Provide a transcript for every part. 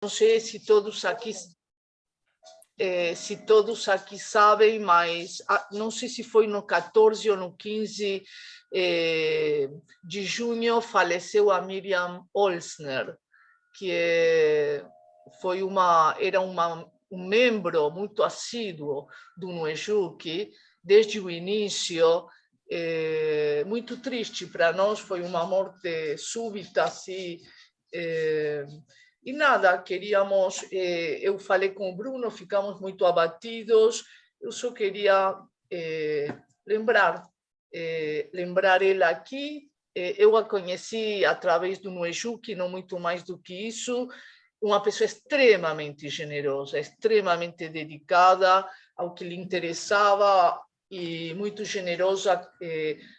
não sei se todos aqui sabem, mas não sei se foi no 14 ou no 15 de junho, faleceu a Miriam Olsner, que era um membro muito assíduo do Nuejuki desde o início. Muito triste para nós, foi uma morte súbita, assim. E nada, queríamos, eu falei com o Bruno, ficamos muito abatidos, eu só queria lembrar ela aqui. Eu a conheci através do Nuejuki, não muito mais do que isso, uma pessoa extremamente generosa, extremamente dedicada ao que lhe interessava e muito generosa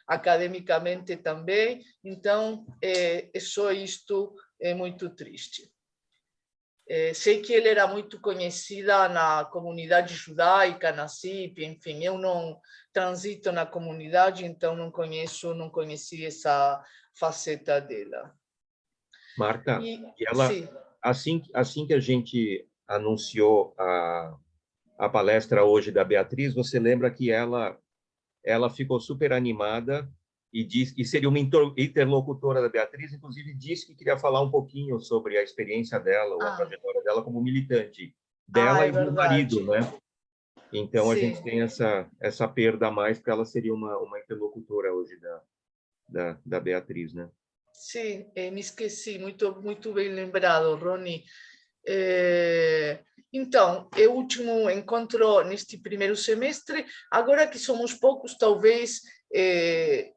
academicamente também. Então, é só isto, é muito triste. Sei que ele era muito conhecida na comunidade judaica, na CIP, enfim, eu não transito na comunidade, então não conheci essa faceta dela. Marta, e ela, Sim. assim que a gente anunciou a palestra hoje da Beatriz, você lembra que ela ficou super animada e seria uma interlocutora da Beatriz, inclusive disse que queria falar um pouquinho sobre a experiência dela, ou a trajetória dela como militante, dela É e do marido, verdade. né? Então, a Sim. gente tem essa perda a mais, porque ela seria uma interlocutora hoje da Beatriz, né? Sim, me esqueci, muito bem lembrado, Rony. Então, é o último encontro neste primeiro semestre. Agora que somos poucos, talvez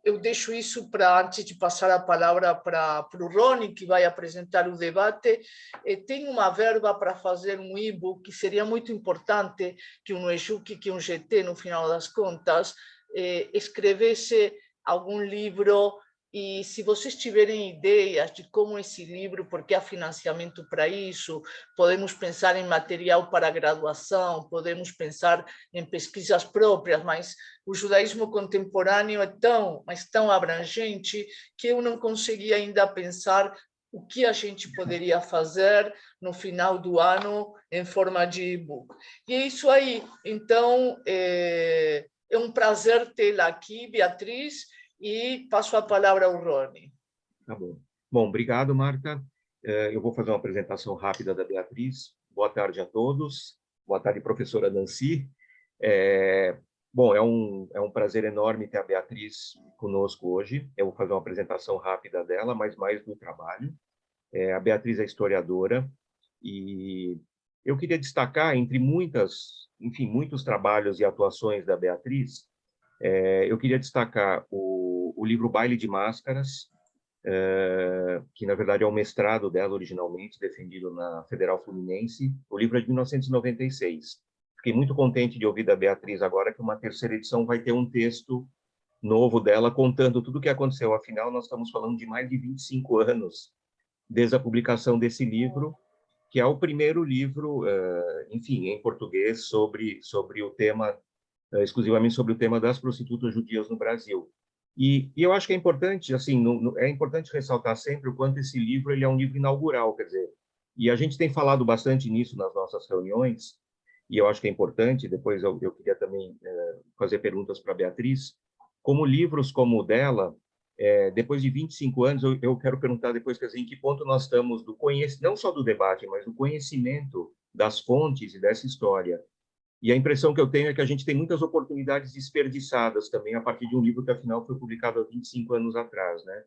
eu deixo isso para, antes de passar a palavra para o Rony, que vai apresentar o debate. Tem uma verba para fazer um e-book, que seria muito importante que um Nuejuki, que um GT, no final das contas, escrevesse algum livro. E se vocês tiverem ideias de como esse livro, porque há financiamento para isso, podemos pensar em material para graduação, podemos pensar em pesquisas próprias, mas o judaísmo contemporâneo é tão abrangente que eu não consegui ainda pensar o que a gente poderia fazer no final do ano em forma de e-book. E é isso aí. Então, é um prazer tê-la aqui, Beatriz, e passo a palavra ao Rony. Tá bom. Bom, obrigado, Marta. Eu vou fazer uma apresentação rápida da Beatriz. Boa tarde a todos. Boa tarde, professora Nancy. Bom, é um prazer enorme ter a Beatriz conosco hoje. Eu vou fazer uma apresentação rápida dela, mas mais do trabalho. A Beatriz é historiadora e eu queria destacar, entre muitos trabalhos e atuações da Beatriz, eu queria destacar o livro Baile de Máscaras, que na verdade é o mestrado dela originalmente, defendido na Federal Fluminense. O livro é de 1996. Fiquei muito contente de ouvir da Beatriz agora que uma terceira edição vai ter um texto novo dela contando tudo o que aconteceu. Afinal, nós estamos falando de mais de 25 anos desde a publicação desse livro, que é o primeiro livro, enfim, em português sobre o tema, exclusivamente sobre o tema das prostitutas judias no Brasil. E eu acho que é importante, assim, é importante ressaltar sempre o quanto esse livro ele é um livro inaugural, quer dizer, e a gente tem falado bastante nisso nas nossas reuniões, e eu acho que é importante, depois eu queria também fazer perguntas para a Beatriz, como livros como o dela, depois de 25 anos, eu quero perguntar depois, quer dizer, em que ponto nós estamos do conhecimento, não só do debate, mas do conhecimento das fontes e dessa história. E a impressão que eu tenho é que a gente tem muitas oportunidades desperdiçadas também a partir de um livro que, afinal, foi publicado há 25 anos atrás, né?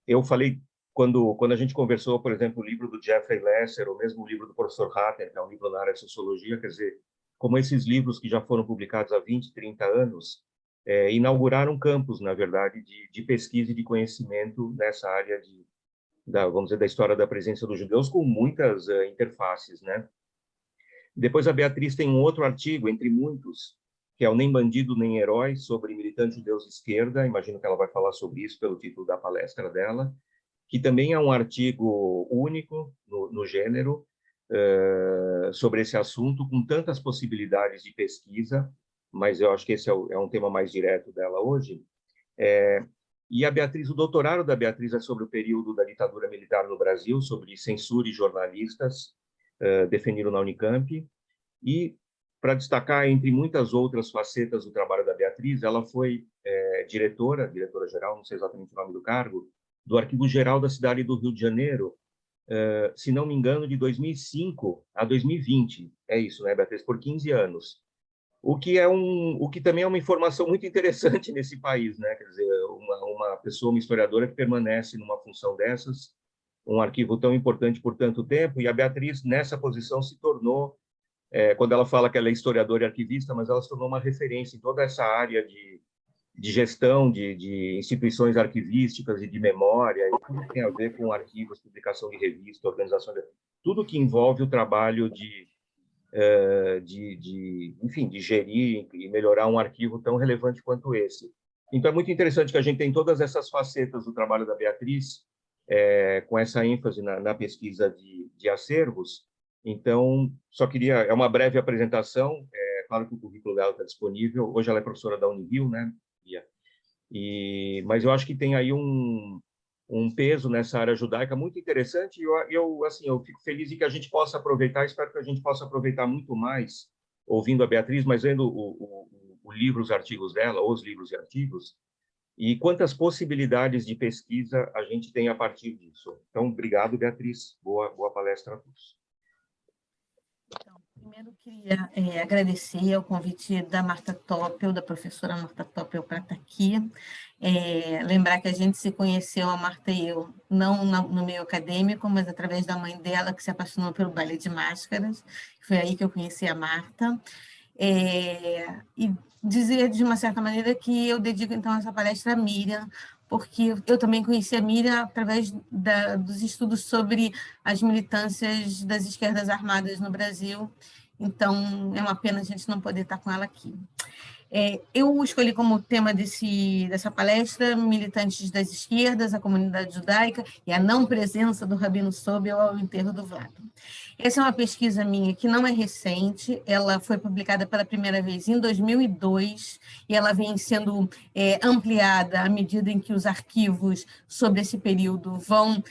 Eu falei, quando a gente conversou, por exemplo, o livro do Jeffrey Lesser, ou mesmo o livro do professor Hatter, que é um livro na área de sociologia, quer dizer, como esses livros que já foram publicados há 20, 30 anos, inauguraram campos, na verdade, de pesquisa e de conhecimento nessa área vamos dizer, da história da presença dos judeus, com muitas interfaces, né? Depois a Beatriz tem um outro artigo, entre muitos, que é o Nem Bandido Nem Herói, sobre militantes judeus de esquerda. Imagino que ela vai falar sobre isso pelo título da palestra dela, que também é um artigo único no gênero sobre esse assunto, com tantas possibilidades de pesquisa, mas eu acho que esse é um tema mais direto dela hoje. E a Beatriz, o doutorado da Beatriz é sobre o período da ditadura militar no Brasil, sobre censura e jornalistas. defendido na Unicamp. E, para destacar, entre muitas outras facetas do trabalho da Beatriz, ela foi diretora-geral, não sei exatamente o nome do cargo, do Arquivo Geral da cidade do Rio de Janeiro, se não me engano, de 2005 a 2020. É isso, né, Beatriz? Por 15 anos. O que também é uma informação muito interessante nesse país, né? Quer dizer, uma pessoa, uma historiadora que permanece numa função dessas, um arquivo tão importante por tanto tempo, e a Beatriz, nessa posição, se tornou, quando ela fala que ela é historiadora e arquivista, mas ela se tornou uma referência em toda essa área de gestão de instituições arquivísticas e de memória, e tudo que tem a ver com arquivos, publicação de revista, organização tudo que envolve o trabalho enfim, de gerir e melhorar um arquivo tão relevante quanto esse. Então, é muito interessante que a gente tem todas essas facetas do trabalho da Beatriz, com essa ênfase na pesquisa de acervos. Então, só queria... É uma breve apresentação, claro que o currículo dela está disponível. Hoje ela é professora da Unirio, né? Mas eu acho que tem aí um peso nessa área judaica muito interessante, e eu fico feliz em que a gente possa aproveitar, espero que a gente possa aproveitar muito mais, ouvindo a Beatriz, mas vendo o livro, os artigos dela, os livros e artigos, e quantas possibilidades de pesquisa a gente tem a partir disso. Então, obrigado, Beatriz. Boa palestra a todos. Então, primeiro, queria agradecer ao convite da Marta Toppel, da professora Marta Toppel, para estar aqui. Lembrar que a gente se conheceu, a Marta e eu, não no meio acadêmico, mas através da mãe dela, que se apaixonou pelo balé de máscaras. Foi aí que eu conheci a Marta. E dizer, de uma certa maneira, que eu dedico, então, essa palestra à Miriam, porque eu também conheci a Miriam através dos estudos sobre as militâncias das esquerdas armadas no Brasil. Então, é uma pena a gente não poder estar com ela aqui. Eu escolhi como tema dessa palestra militantes das esquerdas, a comunidade judaica e a não presença do Rabino Sobel ao enterro do Vlado. Essa é uma pesquisa minha que não é recente, ela foi publicada pela primeira vez em 2002 e ela vem sendo ampliada à medida em que os arquivos sobre esse período vão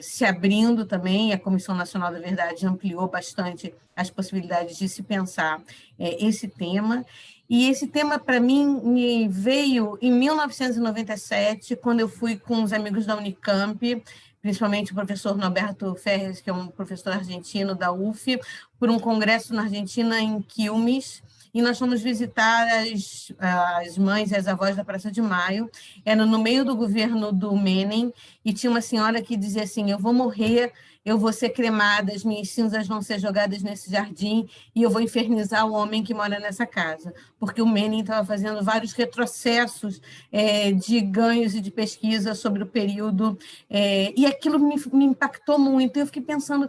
se abrindo também. A Comissão Nacional da Verdade ampliou bastante as possibilidades de se pensar esse tema. E esse tema, para mim, me veio em 1997, quando eu fui com os amigos da Unicamp, principalmente o professor Norberto Ferres, que é um professor argentino da UF, por um congresso na Argentina, em Quilmes, e nós fomos visitar as mães e as avós da Praça de Maio. Era no meio do governo do Menem, e tinha uma senhora que dizia assim: eu vou morrer, eu vou ser cremada, as minhas cinzas vão ser jogadas nesse jardim e eu vou infernizar o homem que mora nessa casa, porque o Menem estava fazendo vários retrocessos de ganhos e de pesquisa sobre o período, e aquilo me impactou muito. Eu fiquei pensando,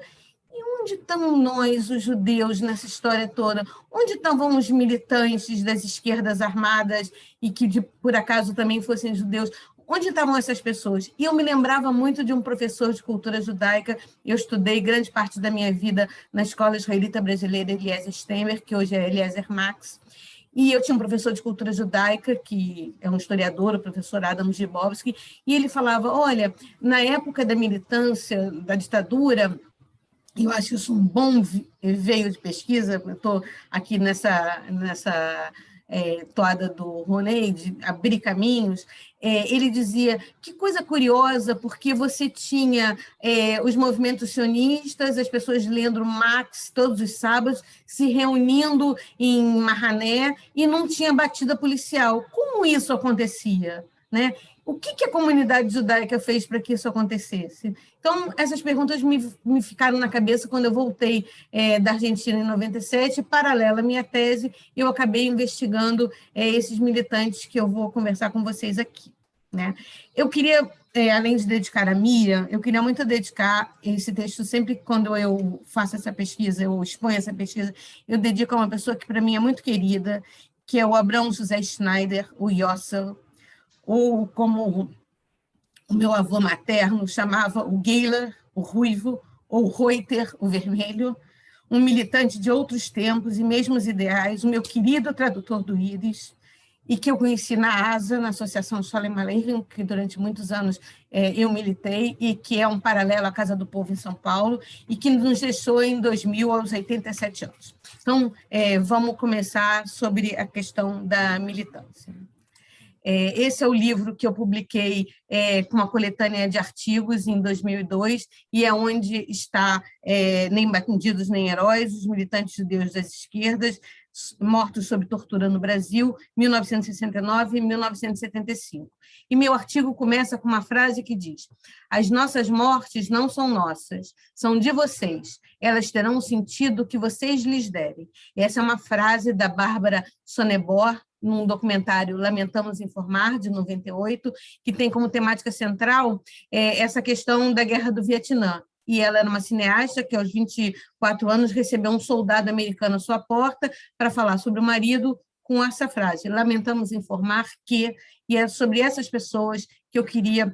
e onde estão nós, os judeus, nessa história toda? Onde estavam os militantes das esquerdas armadas e que, por acaso, também fossem judeus? Onde estavam essas pessoas? E eu me lembrava muito de um professor de cultura judaica. Eu estudei grande parte da minha vida na Escola Israelita Brasileira Eliezer Stemmer, que hoje é Eliezer Max. E eu tinha um professor de cultura judaica, que é um historiador, o professor Adam Gibowski, e ele falava, olha, na época da militância, da ditadura, eu acho isso um bom veio de pesquisa, eu estou aqui nessa toada do Roney, de abrir caminhos. Ele dizia, que coisa curiosa, porque você tinha os movimentos sionistas, as pessoas lendo Marx todos os sábados, se reunindo em Mahané, e não tinha batida policial. Como isso acontecia, né? O que a comunidade judaica fez para que isso acontecesse? Então, essas perguntas me ficaram na cabeça quando eu voltei da Argentina em 97, paralela à minha tese, eu acabei investigando esses militantes que eu vou conversar com vocês aqui, né? Eu queria, além de dedicar a Miriam, eu queria muito dedicar esse texto, sempre quando eu faço essa pesquisa, eu exponho essa pesquisa, eu dedico a uma pessoa que para mim é muito querida, que é o Abrão José Schneider, o Yossel, ou como o meu avô materno chamava o Geiler, o ruivo, ou Reuter, o vermelho, um militante de outros tempos e mesmos ideais, o meu querido tradutor do Íris. e que eu conheci na ASA, na Associação Sholem Aleichem, que durante muitos anos eu militei, e que é um paralelo à Casa do Povo em São Paulo, e que nos deixou em 2000 aos 87 anos. Então, vamos começar sobre a questão da militância. Esse é o livro que eu publiquei com uma coletânea de artigos em 2002, e é onde está Nem Bandidos Nem Heróis, os militantes judeus das esquerdas, mortos sob tortura no Brasil, 1969 e 1975. E meu artigo começa com uma frase que diz: as nossas mortes não são nossas, são de vocês. Elas terão o sentido que vocês lhes derem. Essa é uma frase da Bárbara Sonneborn, num documentário Lamentamos Informar, de 98, que tem como temática central essa questão da Guerra do Vietnã. E ela era uma cineasta que, aos 24 anos, recebeu um soldado americano à sua porta para falar sobre o marido com essa frase: lamentamos informar que... E é sobre essas pessoas que eu queria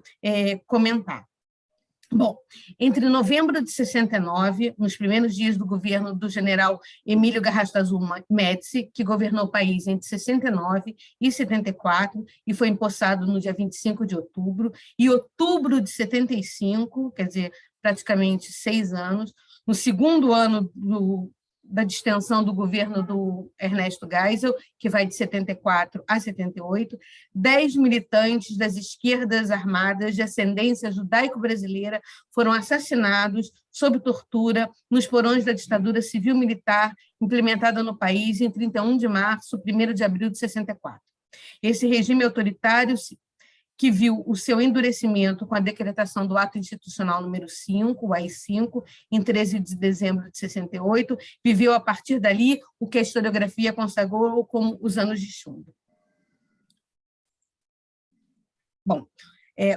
comentar. Bom, entre novembro de 69, nos primeiros dias do governo do general Emílio Garrastazu Médici, que governou o país entre 69 e 74, e foi empossado no dia 25 de outubro, e outubro de 75, quer dizer, praticamente 6 anos, no segundo ano da distensão do governo do Ernesto Geisel, que vai de 74 a 78, 10 militantes das esquerdas armadas de ascendência judaico-brasileira foram assassinados sob tortura nos porões da ditadura civil-militar implementada no país em 31 de março, 1º de abril de 64. Esse regime autoritário, que viu o seu endurecimento com a decretação do Ato Institucional número 5, o AI-5, em 13 de dezembro de 68, viveu a partir dali o que a historiografia consagrou como os anos de chumbo. Bom,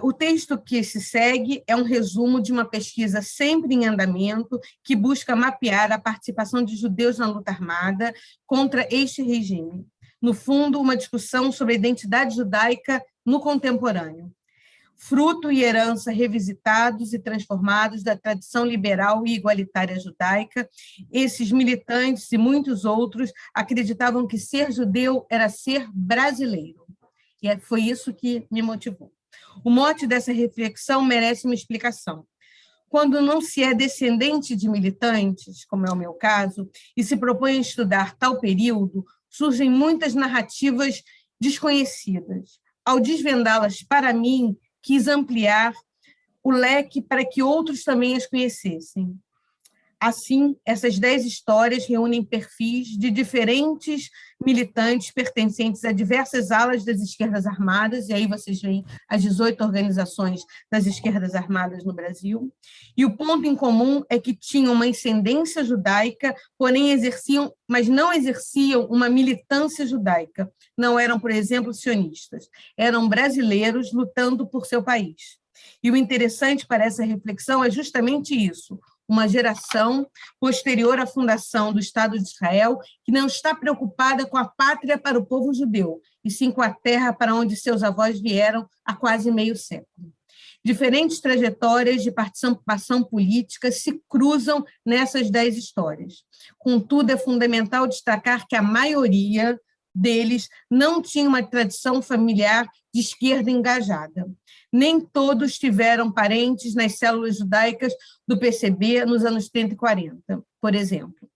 o texto que se segue é um resumo de uma pesquisa sempre em andamento que busca mapear a participação de judeus na luta armada contra este regime. No fundo, uma discussão sobre a identidade judaica no contemporâneo, fruto e herança revisitados e transformados da tradição liberal e igualitária judaica. Esses militantes e muitos outros acreditavam que ser judeu era ser brasileiro, e foi isso que me motivou. O mote dessa reflexão merece uma explicação. Quando não se é descendente de militantes, como é o meu caso, e se propõe a estudar tal período, surgem muitas narrativas desconhecidas. Ao desvendá-las para mim, quis ampliar o leque para que outros também as conhecessem. Assim, essas 10 histórias reúnem perfis de diferentes militantes pertencentes a diversas alas das esquerdas armadas, e aí vocês veem as 18 organizações das esquerdas armadas no Brasil, e o ponto em comum é que tinham uma ascendência judaica, porém mas não exerciam uma militância judaica. Não eram, por exemplo, sionistas, eram brasileiros lutando por seu país. E o interessante para essa reflexão é justamente isso: uma geração posterior à fundação do Estado de Israel que não está preocupada com a pátria para o povo judeu, e sim com a terra para onde seus avós vieram há quase meio século. Diferentes trajetórias de participação política se cruzam nessas 10 histórias. Contudo, é fundamental destacar que a maioria deles não tinha uma tradição familiar de esquerda engajada. Nem todos tiveram parentes nas células judaicas do PCB nos anos 30 e 40, por exemplo.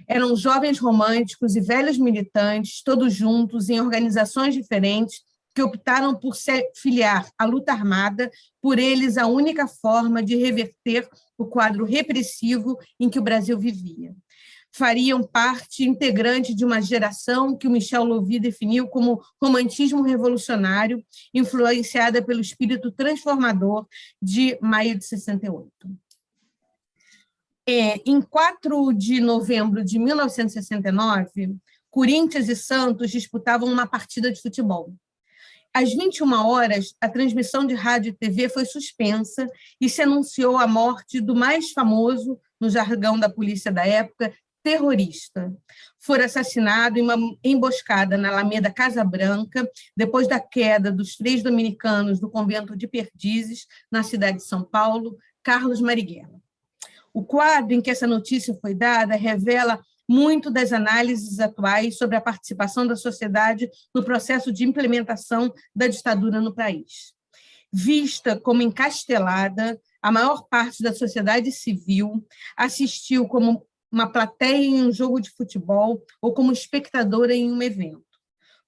Eram jovens românticos e velhos militantes, todos juntos, em organizações diferentes, que optaram por se filiar à luta armada, por eles a única forma de reverter o quadro repressivo em que o Brasil vivia. Fariam parte integrante de uma geração que o Michel Louvi definiu como romantismo revolucionário, influenciada pelo espírito transformador de maio de 68. Em 4 de novembro de 1969, Corinthians e Santos disputavam uma partida de futebol. Às 21 horas, a transmissão de rádio e TV foi suspensa e se anunciou a morte do mais famoso, no jargão da polícia da época, terrorista. Foi assassinado em uma emboscada na Alameda Casa Branca, depois da queda dos 3 dominicanos do convento de Perdizes, na cidade de São Paulo, Carlos Marighella. O quadro em que essa notícia foi dada revela muito das análises atuais sobre a participação da sociedade no processo de implementação da ditadura no país. Vista como encastelada, a maior parte da sociedade civil assistiu como uma plateia em um jogo de futebol ou como espectadora em um evento.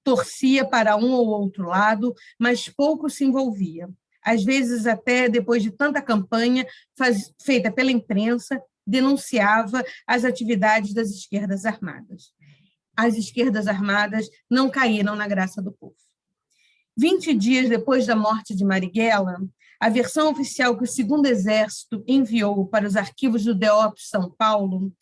Torcia para um ou outro lado, mas pouco se envolvia. Às vezes, até depois de tanta campanha feita pela imprensa, denunciava as atividades das esquerdas armadas. As esquerdas armadas não caíram na graça do povo. 20 dias depois da morte de Marighella, a versão oficial que o Segundo Exército enviou para os arquivos do DEOP São Paulo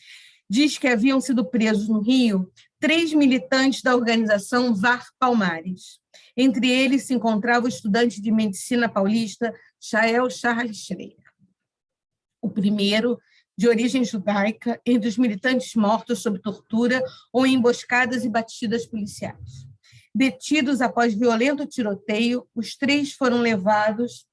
diz que haviam sido presos no Rio 3 militantes da organização VAR Palmares. Entre eles se encontrava o estudante de medicina paulista Chael Charles Schreier. O primeiro, de origem judaica, entre os militantes mortos sob tortura ou em emboscadas e batidas policiais. Detidos após violento tiroteio, os 3 foram levados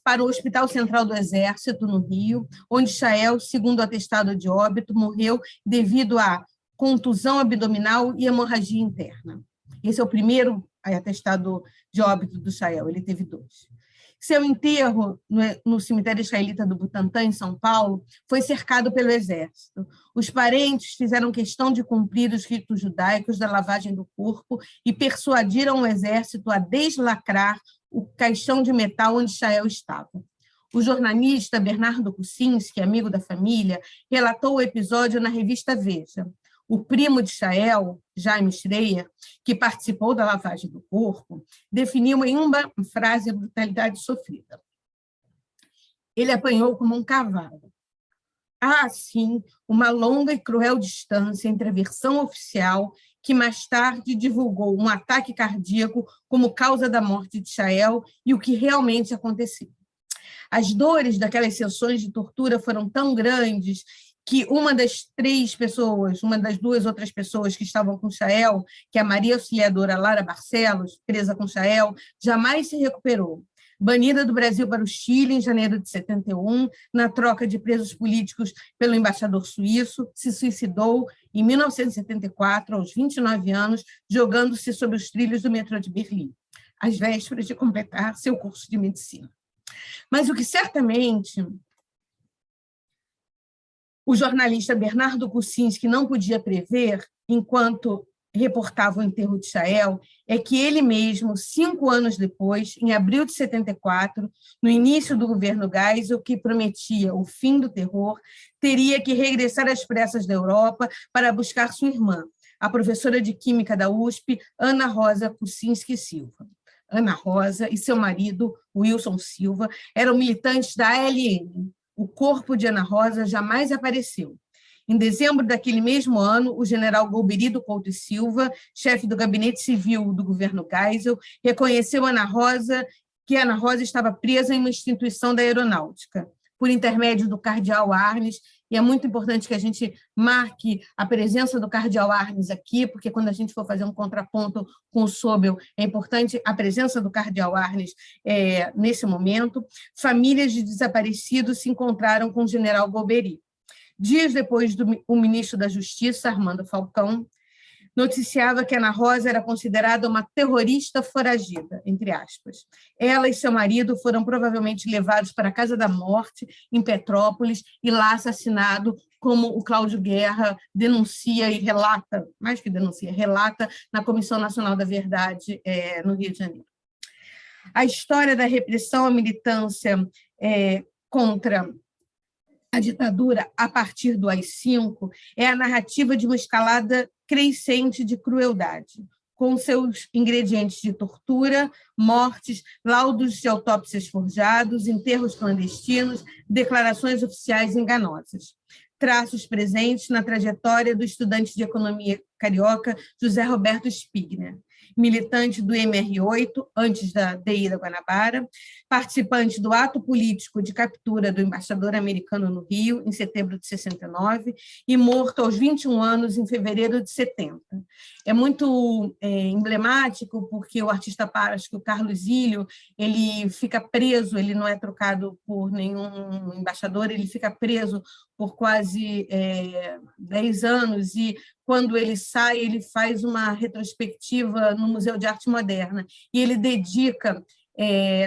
para o Hospital Central do Exército, no Rio, onde Chael, segundo o atestado de óbito, morreu devido a contusão abdominal e hemorragia interna. Esse é o primeiro atestado de óbito do Chael, ele teve 2. Seu enterro no cemitério israelita do Butantã, em São Paulo, foi cercado pelo Exército. Os parentes fizeram questão de cumprir os ritos judaicos da lavagem do corpo e persuadiram o Exército a deslacrar o caixão de metal onde Chael estava. O jornalista Bernardo Kucinski, amigo da família, relatou o episódio na revista Veja. O primo de Chael, Jaime Schreier, que participou da lavagem do corpo, definiu em uma frase a brutalidade sofrida. Ele apanhou como um cavalo. Há, assim, uma longa e cruel distância entre a versão oficial, que mais tarde divulgou um ataque cardíaco como causa da morte de Chael, e o que realmente aconteceu. As dores daquelas sessões de tortura foram tão grandes que uma das 2 outras pessoas que estavam com Chael, que é a Maria Auxiliadora Lara Barcelos, presa com Chael, jamais se recuperou. Banida do Brasil para o Chile em janeiro de 71, na troca de presos políticos pelo embaixador suíço, se suicidou em 1974, aos 29 anos, jogando-se sobre os trilhos do metrô de Berlim, às vésperas de completar seu curso de medicina. Mas o que certamente o jornalista Bernardo Kucinski não podia prever, enquanto reportava o enterro de Chael, é que ele mesmo, 5 anos depois, em abril de 74, no início do governo Geisel, que prometia o fim do terror, teria que regressar às pressas da Europa para buscar sua irmã, a professora de Química da USP, Ana Rosa Kucinski Silva. Ana Rosa e seu marido, Wilson Silva, eram militantes da ALN. O corpo de Ana Rosa jamais apareceu. Em dezembro daquele mesmo ano, o general Golbery Couto e Silva, chefe do gabinete civil do governo Geisel, reconheceu que Ana Rosa estava presa em uma instituição da aeronáutica, por intermédio do cardeal Arnes, e é muito importante que a gente marque a presença do cardeal Arnes aqui, porque quando a gente for fazer um contraponto com o Sobel, é importante a presença do cardeal Arnes nesse momento. Famílias de desaparecidos se encontraram com o general Golbery. Dias depois, o ministro da Justiça, Armando Falcão, noticiava que Ana Rosa era considerada uma terrorista foragida, entre aspas. Ela e seu marido foram provavelmente levados para a Casa da Morte, em Petrópolis, e lá assassinado, como o Cláudio Guerra denuncia e relata, mais que denuncia, relata na Comissão Nacional da Verdade, no Rio de Janeiro. A história da repressão à militância contra a ditadura, a partir do AI-5, é a narrativa de uma escalada crescente de crueldade, com seus ingredientes de tortura, mortes, laudos de autópsias forjados, enterros clandestinos, declarações oficiais enganosas. Traços presentes na trajetória do estudante de economia carioca José Roberto Spigner. militante do MR8, antes da DI da Guanabara, participante do ato político de captura do embaixador americano no Rio, em setembro de 69, e morto aos 21 anos, em fevereiro de 70. É muito emblemático, porque o artista plástico Carlos Ilho, ele fica preso, ele não é trocado por nenhum embaixador, ele fica preso por quase 10 anos, e quando ele sai, ele faz uma retrospectiva no Museu de Arte Moderna, e ele dedica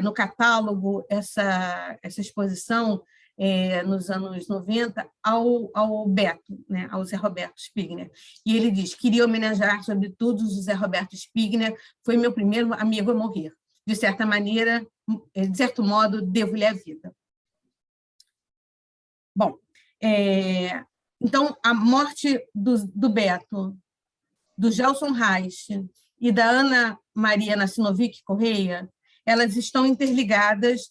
no catálogo essa exposição nos anos 90 ao Beto, né, ao Zé Roberto Spigner. E ele diz: queria homenagear, sobretudo, o Zé Roberto Spigner, foi meu primeiro amigo a morrer. De certa maneira, de certo modo, devo-lhe a vida. Bom, então, a morte do Beto, do Gelson Reich e da Ana Maria Nassinovic Correia, elas estão interligadas.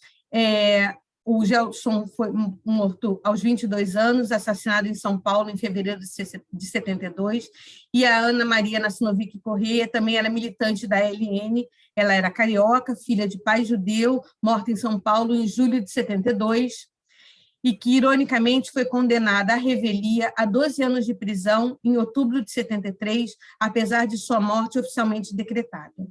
O Gelson foi morto aos 22 anos, assassinado em São Paulo em fevereiro de 72, e a Ana Maria Nassinovic Correia também era militante da LN, ela era carioca, filha de pai judeu, morta em São Paulo em julho de 72, e que, ironicamente, foi condenada à revelia a 12 anos de prisão em outubro de 73, apesar de sua morte oficialmente decretada.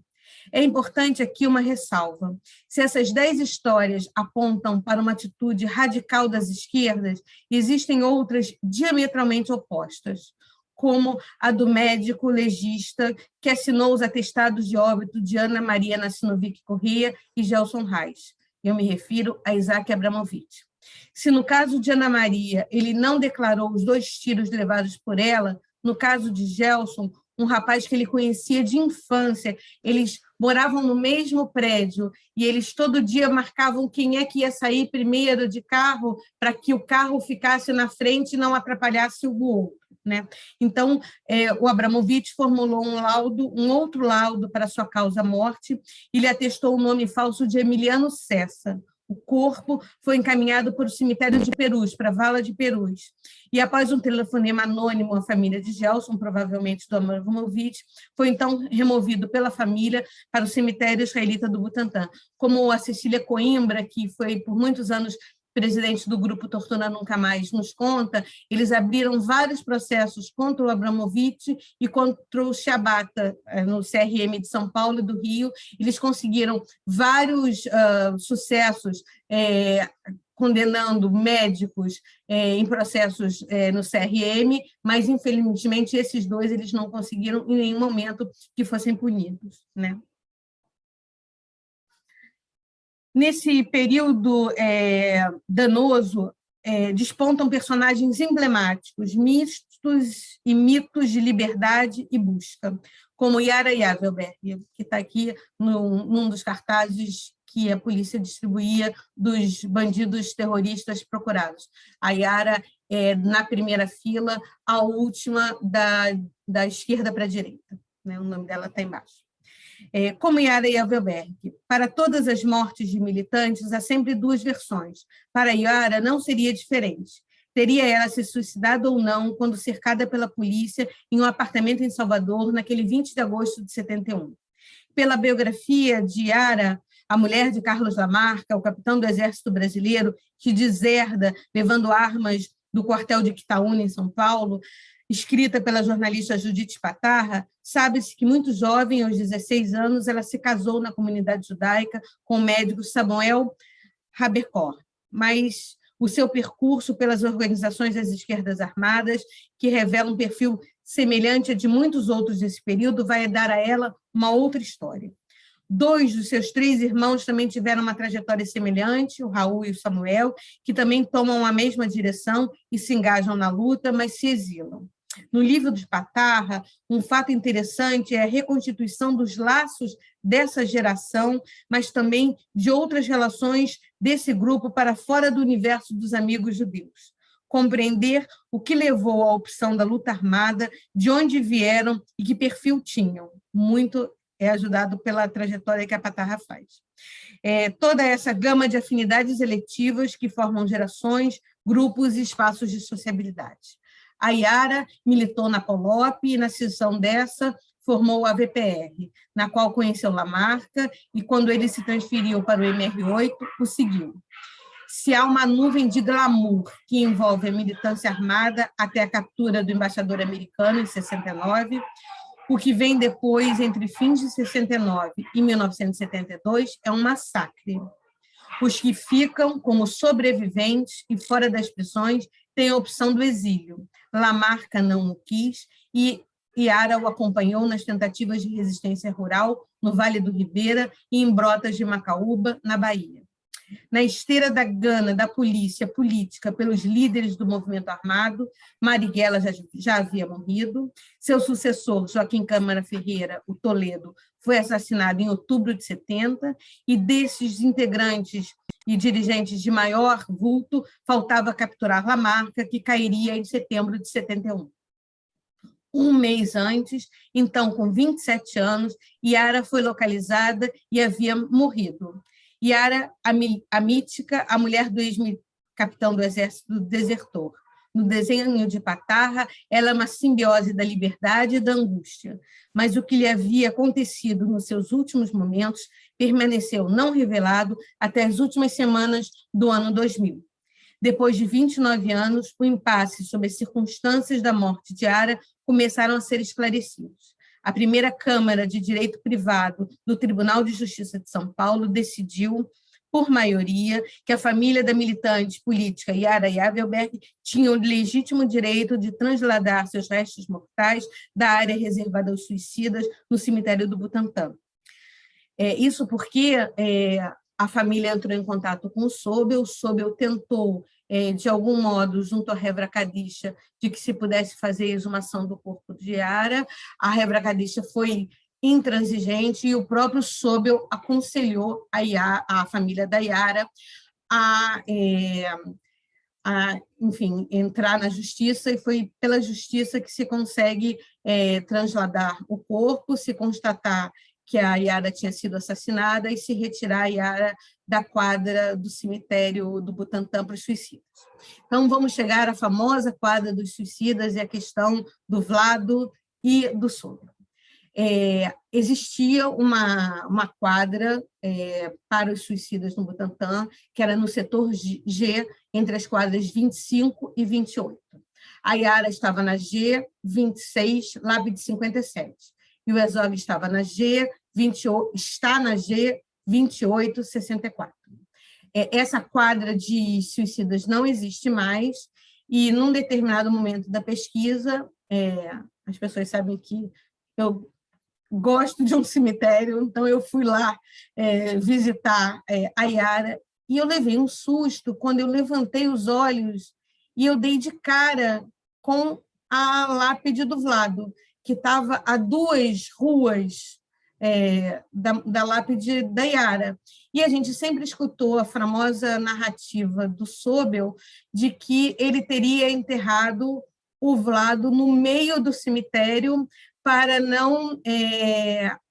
É importante aqui uma ressalva. Se essas 10 histórias apontam para uma atitude radical das esquerdas, existem outras diametralmente opostas, como a do médico legista que assinou os atestados de óbito de Ana Maria Nassinovic Correia e Gelson Reich. Eu me refiro a Isaac Abramovich. Se no caso de Ana Maria ele não declarou os 2 tiros levados por ela, no caso de Gelson, um rapaz que ele conhecia de infância, eles moravam no mesmo prédio e eles todo dia marcavam quem é que ia sair primeiro de carro para que o carro ficasse na frente e não atrapalhasse o outro, né? Então, o Abramovich formulou um outro laudo para sua causa-morte, e ele atestou o nome falso de Emiliano Cessa. O corpo foi encaminhado para o cemitério de Perus, para a Vala de Perus. E, após um telefonema anônimo à família de Gelson, provavelmente do Abramovich, foi então removido pela família para o cemitério israelita do Butantã. Como a Cecília Coimbra, que foi por muitos anos presidente do grupo Tortura Nunca Mais, nos conta, eles abriram vários processos contra o Abramovich e contra o Chabata, no CRM de São Paulo e do Rio. Eles conseguiram vários sucessos condenando médicos em processos no CRM, mas, infelizmente, esses 2 eles não conseguiram em nenhum momento que fossem punidos, né? Nesse período danoso, despontam personagens emblemáticos, mistos e mitos de liberdade e busca, como Yara Yavelberg, que está aqui num dos cartazes que a polícia distribuía dos bandidos terroristas procurados. A Yara é, na primeira fila, a última da esquerda para a direita, né? O nome dela está embaixo. Como Yara Yavelberg, para todas as mortes de militantes, há sempre 2 versões. Para Yara, não seria diferente. Teria ela se suicidado ou não quando cercada pela polícia em um apartamento em Salvador, naquele 20 de agosto de 71. Pela biografia de Yara, a mulher de Carlos Lamarca, o capitão do Exército Brasileiro, que deserda levando armas do quartel de Quitaúna, em São Paulo, escrita pela jornalista Judith Patarra, sabe-se que muito jovem, aos 16 anos, ela se casou na comunidade judaica com o médico Samuel Haberkor, mas o seu percurso pelas organizações das esquerdas armadas, que revela um perfil semelhante a de muitos outros desse período, vai dar a ela uma outra história. 2 dos seus 3 irmãos também tiveram uma trajetória semelhante, o Raul e o Samuel, que também tomam a mesma direção e se engajam na luta, mas se exilam. No livro de Patarra, um fato interessante é a reconstituição dos laços dessa geração, mas também de outras relações desse grupo para fora do universo dos amigos judeus. Compreender o que levou à opção da luta armada, de onde vieram e que perfil tinham. Muito é ajudado pela trajetória que a Patarra faz. Toda essa gama de afinidades eletivas que formam gerações, grupos e espaços de sociabilidade. A Yara militou na Polop e, na seção dessa, formou a VPR, na qual conheceu Lamarca, e quando ele se transferiu para o MR8, o seguiu. Se há uma nuvem de glamour que envolve a militância armada até a captura do embaixador americano em 69, o que vem depois, entre fins de 69 e 1972, é um massacre. Os que ficam como sobreviventes e fora das prisões têm a opção do exílio. Lamarca não o quis e Iara o acompanhou nas tentativas de resistência rural no Vale do Ribeira e em Brotas de Macaúba, na Bahia. Na esteira da gana da polícia política pelos líderes do movimento armado, Marighella já havia morrido, seu sucessor, Joaquim Câmara Ferreira, o Toledo, foi assassinado em outubro de 70, e desses integrantes e dirigentes de maior vulto, faltava capturar Lamarca, que cairia em setembro de 71. Um mês antes, então com 27 anos, Iara foi localizada e havia morrido. Iara, a mítica, a mulher do ex-capitão do exército desertor. No desenho de Patarra, ela é uma simbiose da liberdade e da angústia, mas o que lhe havia acontecido nos seus últimos momentos permaneceu não revelado até as últimas semanas do ano 2000. Depois de 29 anos, o impasse sobre as circunstâncias da morte de Iara começaram a ser esclarecidos. A primeira Câmara de Direito Privado do Tribunal de Justiça de São Paulo decidiu, por maioria, que a família da militante política Iara Yavelberg tinha o legítimo direito de transladar seus restos mortais da área reservada aos suicidas no cemitério do Butantã. Isso porque a família entrou em contato com o Sobel tentou, de algum modo, junto à Hevra Kadisha, de que se pudesse fazer a exumação do corpo de Iara. A Hevra Kadisha foi intransigente e o próprio Sobel aconselhou a família da Iara a enfim, entrar na justiça, e foi pela justiça que se consegue transladar o corpo, se constatar que a Iara tinha sido assassinada e se retirar a Iara da quadra do cemitério do Butantã para os suicidas. Então, vamos chegar à famosa quadra dos suicidas e a questão do Vlado e do Sobel. Existia uma quadra para os suicidas no Butantã, que era no setor G, entre as quadras 25 e 28. A Iara estava na G26, Lábide 57. E o Herzog estava na está na G2864. Essa quadra de suicidas não existe mais, e num determinado momento da pesquisa, as pessoas sabem que eu gosto de um cemitério, então eu fui lá visitar a Iara, e eu levei um susto quando eu levantei os olhos e eu dei de cara com a lápide do Vlado, que estava a 2 ruas da lápide da Iara. E a gente sempre escutou a famosa narrativa do Sobel de que ele teria enterrado o Vlado no meio do cemitério para não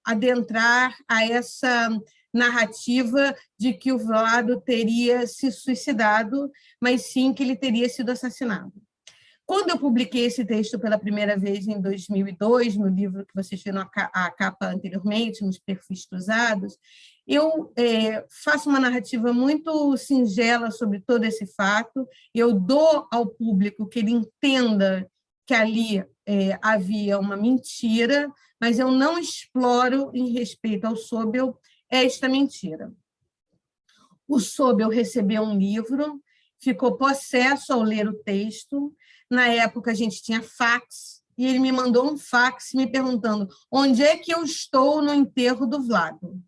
adentrar a essa narrativa de que o Vlado teria se suicidado, mas sim que ele teria sido assassinado. Quando eu publiquei esse texto pela primeira vez em 2002, no livro que vocês viram a capa anteriormente, nos perfis cruzados, eu faço uma narrativa muito singela sobre todo esse fato, eu dou ao público que ele entenda que ali havia uma mentira, mas eu não exploro, em respeito ao Sobel, esta mentira. O Sobel recebeu um livro, ficou possesso ao ler o texto. Na época, a gente tinha fax, e ele me mandou um fax me perguntando onde é que eu estou no enterro do Vlado.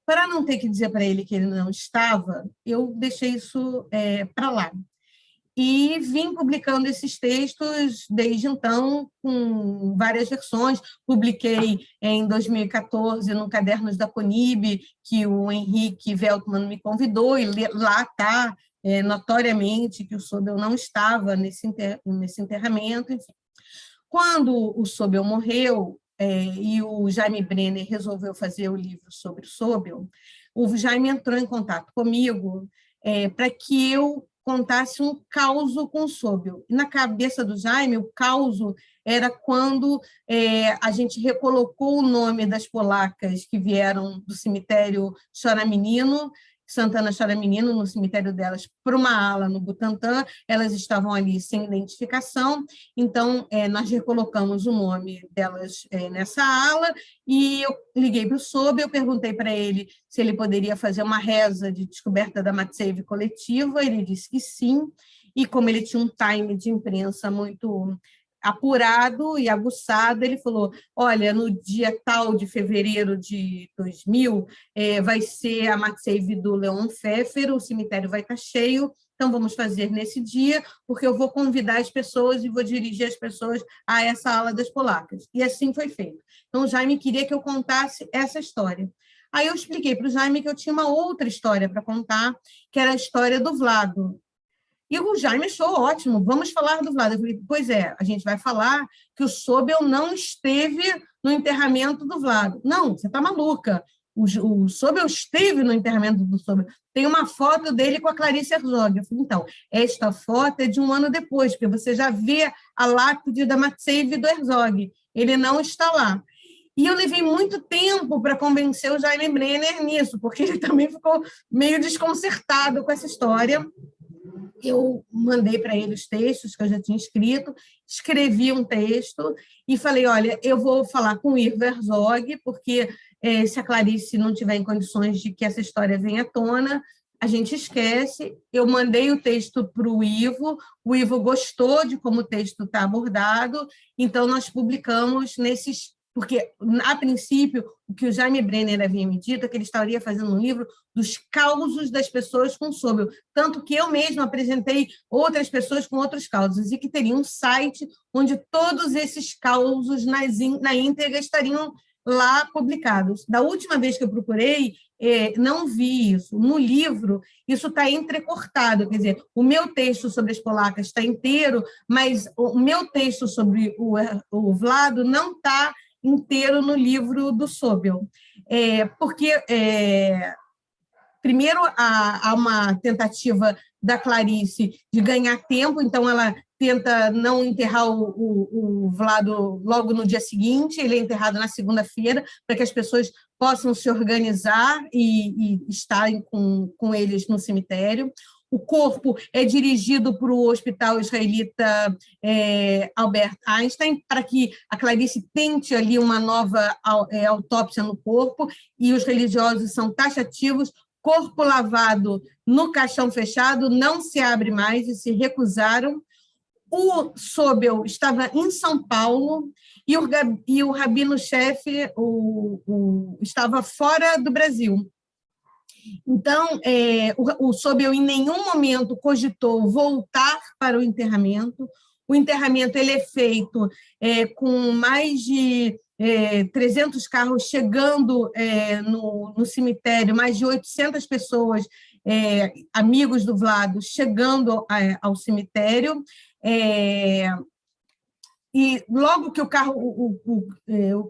Para não ter que dizer para ele que ele não estava, eu deixei isso para lá. E vim publicando esses textos desde então, com várias versões. Publiquei em 2014 no Cadernos da Conib, que o Henrique Veltman me convidou, e lá está notoriamente que o Sobel não estava nesse enterramento. Enfim. Quando o Sobel morreu, e o Jaime Brenner resolveu fazer o livro sobre o Sobel, o Jaime entrou em contato comigo para que eu contasse um caos com o Sobel. E na cabeça do Jaime, o caos era quando a gente recolocou o nome das polacas que vieram do cemitério Chora Menino, Santana Chora Menino, no cemitério delas, para uma ala no Butantã. Elas estavam ali sem identificação, então nós recolocamos o nome delas nessa ala, e eu liguei para o Sobel, eu perguntei para ele se ele poderia fazer uma reza de descoberta da Matsev coletiva, ele disse que sim, e como ele tinha um time de imprensa muito apurado e aguçado, ele falou, olha, no dia tal de fevereiro de 2000, vai ser a Matsev do Leon Pfeffer, o cemitério vai estar cheio, então vamos fazer nesse dia, porque eu vou convidar as pessoas e vou dirigir as pessoas a essa ala das polacas. E assim foi feito. Então, o Jaime queria que eu contasse essa história. Aí eu expliquei para o Jaime que eu tinha uma outra história para contar, que era a história do Vlado. E o Jaime achou ótimo, vamos falar do Vlado. Eu falei, pois é, a gente vai falar que o Sobel não esteve no enterramento do Vlado. Não, você está maluca. O Sobel esteve no enterramento do Sobel. Tem uma foto dele com a Clarice Herzog. Eu falei, então, esta foto é de um ano depois, porque você já vê a lápide da Matsev do Herzog. Ele não está lá. E eu levei muito tempo para convencer o Jaime Brenner nisso, porque ele também ficou meio desconcertado com essa história. Eu mandei para ele os textos que eu já tinha escrito, escrevi um texto e falei, olha, eu vou falar com o Ivo Herzog, porque se a Clarice não tiver em condições de que essa história venha à tona, a gente esquece. Eu mandei o texto para o Ivo gostou de como o texto está abordado, então nós publicamos nesses... Porque, a princípio, o que o Jaime Brenner havia me dito é que ele estaria fazendo um livro dos causos das pessoas com Sobel, tanto que eu mesma apresentei outras pessoas com outros causos, e que teria um site onde todos esses causos na íntegra estariam lá publicados. Da última vez que eu procurei, não vi isso. No livro, isso está entrecortado, quer dizer, o meu texto sobre as polacas está inteiro, mas o meu texto sobre o Vlado não está inteiro no livro do Sobel, porque, primeiro, há uma tentativa da Clarice de ganhar tempo, então ela tenta não enterrar o Vlado logo no dia seguinte, ele é enterrado na segunda-feira, para que as pessoas possam se organizar e estarem com eles no cemitério. O corpo é dirigido para o hospital israelita Albert Einstein, para que a Clarice tente ali uma nova autópsia no corpo, e os religiosos são taxativos. Corpo lavado no caixão fechado, não se abre mais, e se recusaram. O Sobel estava em São Paulo, e o rabino-chefe estava fora do Brasil. Então, o Sobel em nenhum momento cogitou voltar para o enterramento. O enterramento ele é feito com mais de 300 carros chegando no cemitério, mais de 800 pessoas, amigos do Vlado, chegando ao cemitério. E logo que o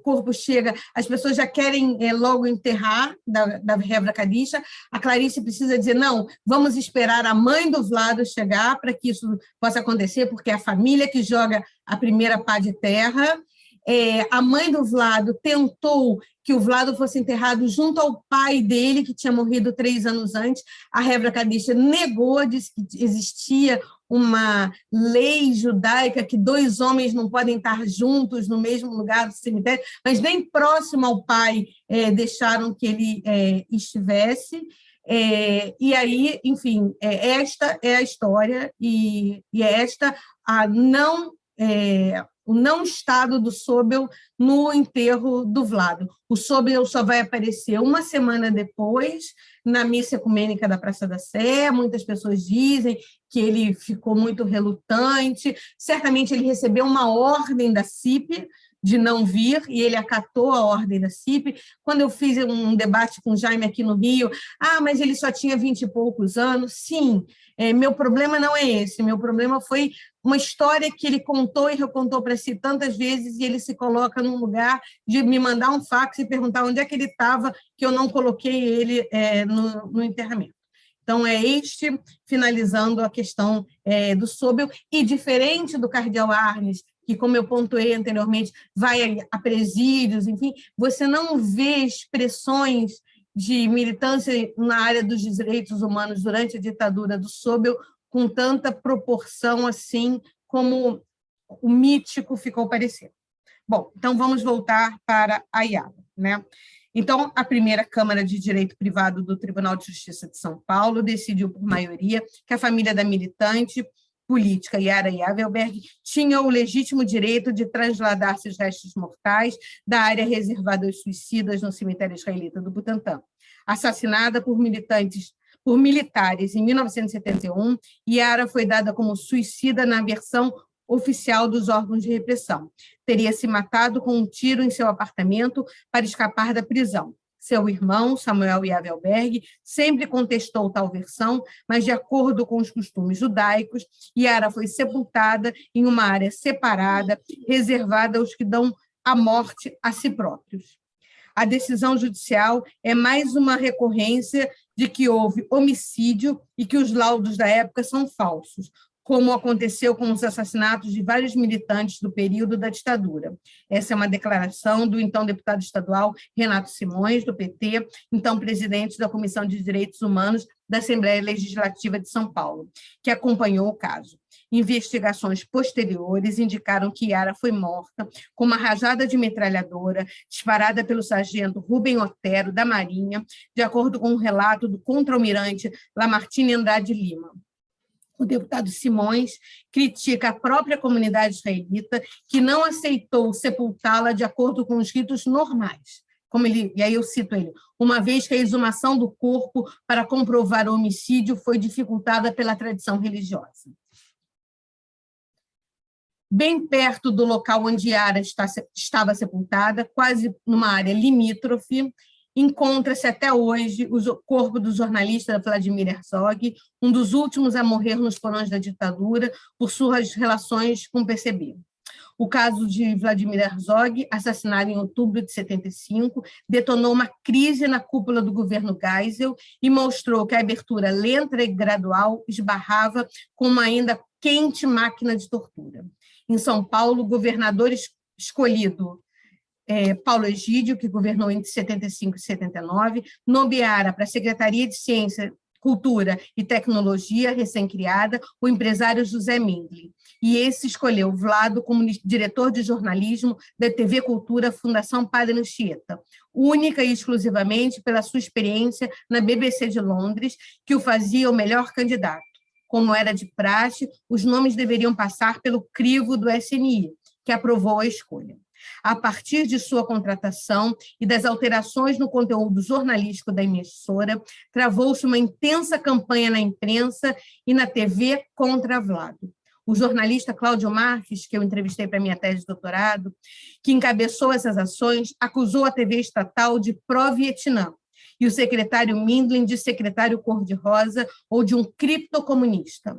corpo chega, as pessoas já querem logo enterrar da Hevra Kadisha. A Clarice precisa dizer, não, vamos esperar a mãe do Vlado chegar para que isso possa acontecer, porque é a família que joga a primeira pá de terra. A mãe do Vlado tentou que o Vlado fosse enterrado junto ao pai dele, que tinha morrido 3 anos antes. A Hevra Kadisha negou, disse que existia uma lei judaica que 2 homens não podem estar juntos no mesmo lugar do cemitério, mas nem próximo ao pai deixaram que ele estivesse. E aí, enfim, esta é a história, e é esta o não estado do Sobel no enterro do Vlado. O Sobel só vai aparecer uma semana depois, na missa ecumênica da Praça da Sé. Muitas pessoas dizem que ele ficou muito relutante, certamente ele recebeu uma ordem da CIP de não vir, e ele acatou a ordem da CIP. Quando eu fiz um debate com o Jaime aqui no Rio, mas ele só tinha 20 e poucos anos. Sim, meu problema não é esse, meu problema foi uma história que ele contou e recontou para si tantas vezes, e ele se coloca num lugar de me mandar um fax e perguntar onde é que ele estava, que eu não coloquei ele no enterramento. Então, é este, finalizando a questão do Sobel, e diferente do cardeal Arnes, que, como eu pontuei anteriormente, vai a presídios, enfim, você não vê expressões de militância na área dos direitos humanos durante a ditadura do Sobel com tanta proporção assim como o mítico ficou parecendo. Bom, então vamos voltar para a Yara, né? Então, a primeira Câmara de Direito Privado do Tribunal de Justiça de São Paulo decidiu por maioria que a família da militante política Yara Yavelberg tinha o legítimo direito de trasladar seus restos mortais da área reservada aos suicidas no cemitério israelita do Butantã. Assassinada por militares em 1971, Yara foi dada como suicida na versão oficial dos órgãos de repressão. Teria se matado com um tiro em seu apartamento para escapar da prisão. Seu irmão, Samuel Yavelberg, sempre contestou tal versão, mas, de acordo com os costumes judaicos, Yara foi sepultada em uma área separada, reservada aos que dão a morte a si próprios. A decisão judicial é mais uma recorrência de que houve homicídio e que os laudos da época são falsos, como aconteceu com os assassinatos de vários militantes do período da ditadura. Essa é uma declaração do então deputado estadual Renato Simões, do PT, então presidente da Comissão de Direitos Humanos da Assembleia Legislativa de São Paulo, que acompanhou o caso. Investigações posteriores indicaram que Yara foi morta com uma rajada de metralhadora disparada pelo sargento Rubem Otero, da Marinha, de acordo com um relato do contra-almirante Lamartine Andrade Lima. O deputado Simões critica a própria comunidade israelita, que não aceitou sepultá-la de acordo com os ritos normais. E aí eu cito ele, uma vez que a exumação do corpo para comprovar o homicídio foi dificultada pela tradição religiosa. Bem perto do local onde Yara estava sepultada, quase numa área limítrofe, encontra-se até hoje o corpo do jornalista Vladimir Herzog, um dos últimos a morrer nos porões da ditadura por suas relações com o PCB. O caso de Vladimir Herzog, assassinado em outubro de 75, detonou uma crise na cúpula do governo Geisel e mostrou que a abertura lenta e gradual esbarrava com uma ainda quente máquina de tortura. Em São Paulo, o governador escolhido, Paulo Egídio, que governou entre 75 e 79, nomeara para a Secretaria de Ciência, Cultura e Tecnologia, recém-criada, o empresário José Mindlin. E esse escolheu Vlado como diretor de jornalismo da TV Cultura Fundação Padre Anchieta, única e exclusivamente pela sua experiência na BBC de Londres, que o fazia o melhor candidato. Como era de praxe, os nomes deveriam passar pelo crivo do SNI, que aprovou a escolha. A partir de sua contratação e das alterações no conteúdo jornalístico da emissora, travou-se uma intensa campanha na imprensa e na TV contra Vlado. O jornalista Cláudio Marques, que eu entrevistei para minha tese de doutorado, que encabeçou essas ações, acusou a TV estatal de pró-Vietnã e o secretário Mindlin de secretário cor-de-rosa ou de um criptocomunista.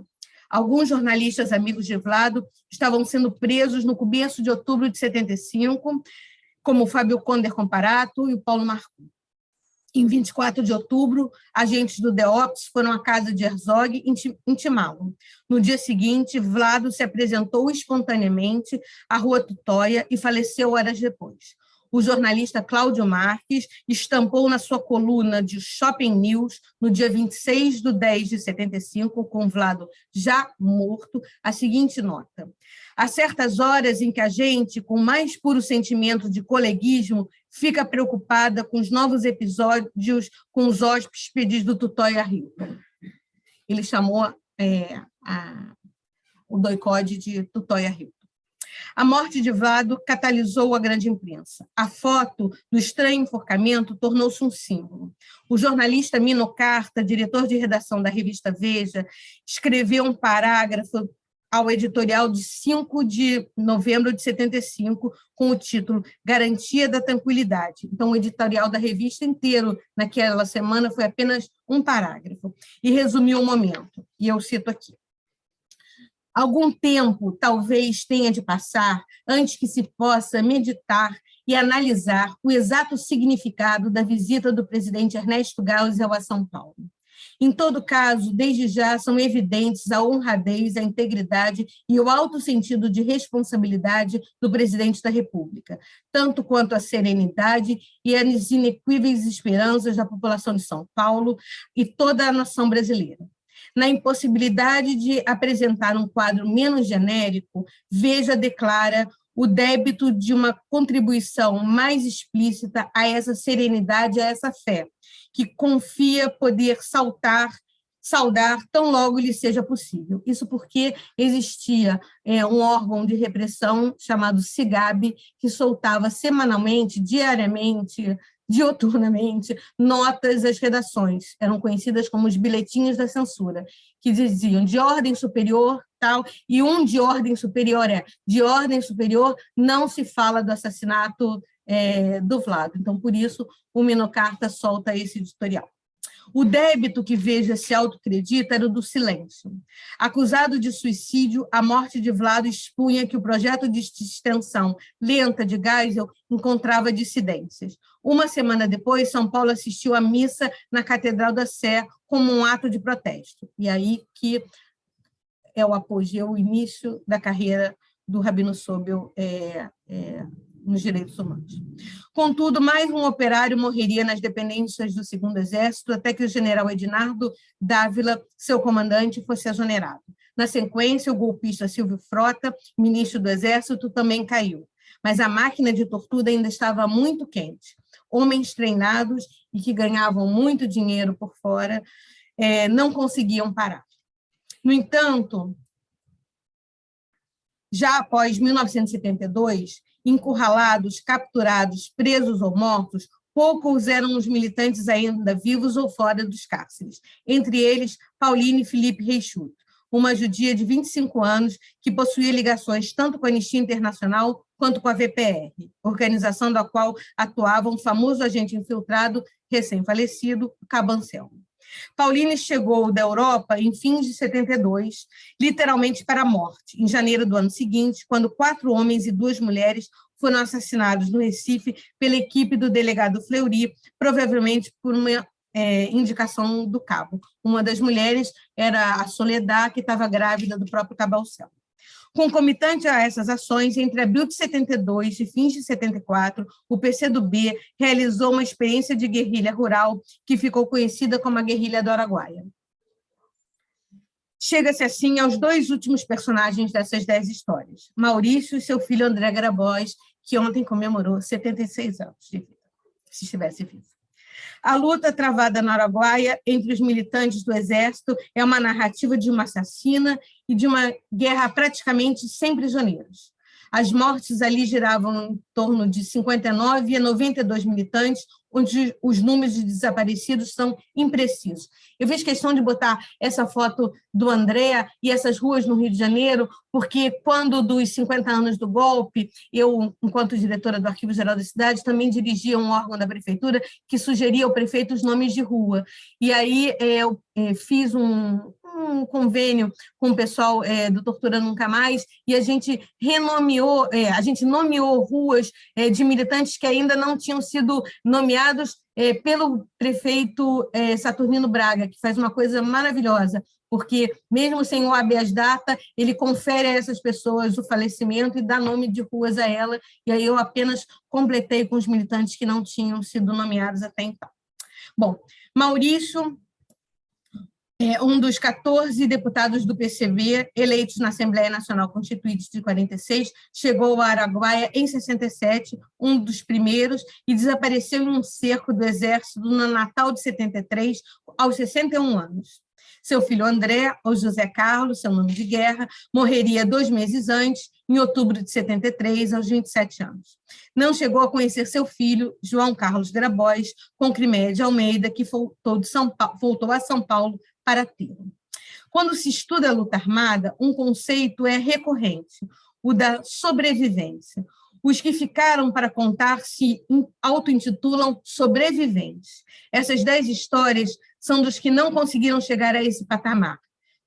Alguns jornalistas amigos de Vlado estavam sendo presos no começo de outubro de 75, como o Fábio Conder Comparato e o Paulo Marcu. Em 24 de outubro, agentes do DEOPS foram à casa de Herzog intimá-lo. No dia seguinte, Vlado se apresentou espontaneamente à Rua Tutóia e faleceu horas depois. O jornalista Cláudio Marques estampou na sua coluna de Shopping News, no dia 26 de 10 de 75, com Vlado já morto, a seguinte nota: há certas horas em que a gente, com o mais puro sentimento de coleguismo, fica preocupada com os novos episódios com os hóspedes do Tutóia Hilton. Ele chamou o doicode de Tutóia Hilton. A morte de Vlado catalisou a grande imprensa. A foto do estranho enforcamento tornou-se um símbolo. O jornalista Mino Carta, diretor de redação da revista Veja, escreveu um parágrafo ao editorial de 5 de novembro de 75, com o título Garantia da Tranquilidade. Então, o editorial da revista inteiro, naquela semana, foi apenas um parágrafo, e resumiu o momento. E eu cito aqui: algum tempo talvez tenha de passar antes que se possa meditar e analisar o exato significado da visita do presidente Ernesto Geisel a São Paulo. Em todo caso, desde já são evidentes a honradez, a integridade e o alto sentido de responsabilidade do presidente da República, tanto quanto a serenidade e as inequíveis esperanças da população de São Paulo e toda a nação brasileira. Na impossibilidade de apresentar um quadro menos genérico, Veja declara o débito de uma contribuição mais explícita a essa serenidade, a essa fé, que confia poder saudar tão logo lhe seja possível. Isso porque existia um órgão de repressão chamado SIGAB, que soltava semanalmente, diariamente, dioturnamente, notas às redações, eram conhecidas como os bilhetinhos da censura, que diziam de ordem superior, tal, e um de ordem superior de ordem superior não se fala do assassinato do Vlado. Então, por isso, o Minocarta solta esse editorial. O débito que Veja se autocredita era o do silêncio. Acusado de suicídio, a morte de Vlado expunha que o projeto de extensão lenta de Geisel encontrava dissidências. Uma semana depois, São Paulo assistiu à missa na Catedral da Sé como um ato de protesto. E aí que é o apogeu, o início da carreira do Rabino Sobel nos direitos humanos. Contudo, mais um operário morreria nas dependências do Segundo Exército até que o general Ednardo Dávila, seu comandante, fosse exonerado. Na sequência, o golpista Silvio Frota, ministro do Exército, também caiu. Mas a máquina de tortura ainda estava muito quente. Homens treinados e que ganhavam muito dinheiro por fora não conseguiam parar. No entanto, já após 1972, encurralados, capturados, presos ou mortos, poucos eram os militantes ainda vivos ou fora dos cárceres, entre eles Pauline Felipe Reichut, uma judia de 25 anos que possuía ligações tanto com a Anistia Internacional quanto com a VPR, organização da qual atuava um famoso agente infiltrado recém-falecido, Cabancel. Pauline chegou da Europa em fins de 72, literalmente para a morte, em janeiro do ano seguinte, quando 4 homens e 2 mulheres foram assassinados no Recife pela equipe do delegado Fleury, provavelmente por uma indicação do cabo. Uma das mulheres era a Soledad, que estava grávida do próprio Cabancel. Concomitante a essas ações, entre abril de 72 e fins de 74, o PCdoB realizou uma experiência de guerrilha rural que ficou conhecida como a Guerrilha do Araguaia. Chega-se assim aos 2 últimos personagens dessas 10 histórias, Maurício e seu filho André Grabois, que ontem comemorou 76 anos de vida, se estivesse vivo. A luta travada no Araguaia entre os militantes do Exército é uma narrativa de uma assassina e de uma guerra praticamente sem prisioneiros. As mortes ali giravam em torno de 59 a 92 militantes, onde os números de desaparecidos são imprecisos. Eu fiz questão de botar essa foto do André e essas ruas no Rio de Janeiro, porque quando dos 50 anos do golpe, eu, enquanto diretora do Arquivo Geral da Cidade, também dirigia um órgão da prefeitura que sugeria ao prefeito os nomes de rua. E aí eu fiz um convênio com o pessoal do Tortura Nunca Mais, e a gente nomeou ruas de militantes que ainda não tinham sido nomeados pelo prefeito Saturnino Braga, que faz uma coisa maravilhosa, porque mesmo sem o habeas data, ele confere a essas pessoas o falecimento e dá nome de ruas a ela, e aí eu apenas completei com os militantes que não tinham sido nomeados até então. Bom, Maurício um dos 14 deputados do PCB eleitos na Assembleia Nacional Constituinte de 46, chegou ao Araguaia em 67, um dos primeiros, e desapareceu em um cerco do Exército no Natal de 73, aos 61 anos. Seu filho André, ou José Carlos, seu nome de guerra, morreria 2 meses antes, em outubro de 73, aos 27 anos. Não chegou a conhecer seu filho, João Carlos Grabois, com Crimeia de Almeida, que voltou a São Paulo para tê-lo. Quando se estuda a luta armada, um conceito é recorrente, o da sobrevivência. Os que ficaram para contar se auto-intitulam sobreviventes. Essas 10 histórias são dos que não conseguiram chegar a esse patamar,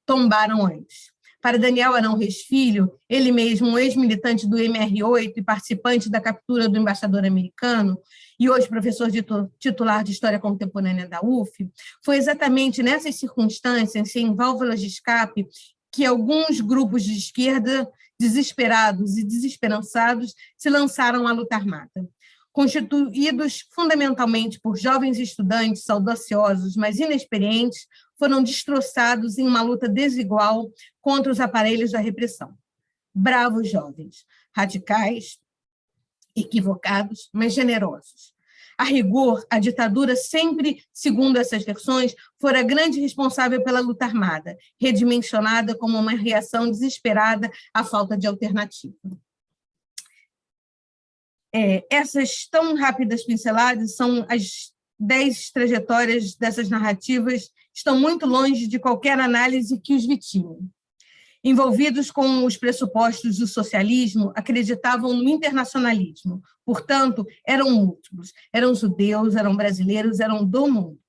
tombaram antes. Para Daniel Arão Reis Filho, ele mesmo um ex-militante do MR8 e participante da captura do embaixador americano, e hoje professor titular de História Contemporânea da UF, foi exatamente nessas circunstâncias, em válvulas de escape, que alguns grupos de esquerda, desesperados e desesperançados, se lançaram à luta armada. Constituídos fundamentalmente por jovens estudantes audaciosos, mas inexperientes, foram destroçados em uma luta desigual contra os aparelhos da repressão. Bravos jovens, radicais, equivocados, mas generosos. A rigor, a ditadura sempre, segundo essas versões, fora grande responsável pela luta armada, redimensionada como uma reação desesperada à falta de alternativa. Essas tão rápidas pinceladas são as 10 trajetórias dessas narrativas, estão muito longe de qualquer análise que os vitime. Envolvidos com os pressupostos do socialismo, acreditavam no internacionalismo, portanto, eram múltiplos, eram judeus, eram brasileiros, eram do mundo.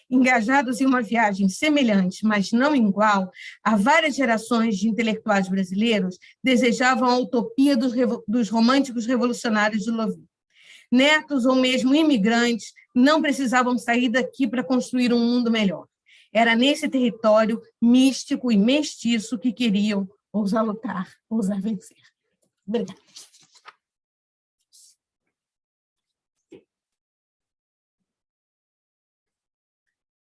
Engajados em uma viagem semelhante, mas não igual, há várias gerações de intelectuais brasileiros desejavam a utopia dos românticos revolucionários de Louviers. Netos ou mesmo imigrantes não precisavam sair daqui para construir um mundo melhor. Era nesse território místico e mestiço que queriam ousar lutar, ousar vencer. Obrigada.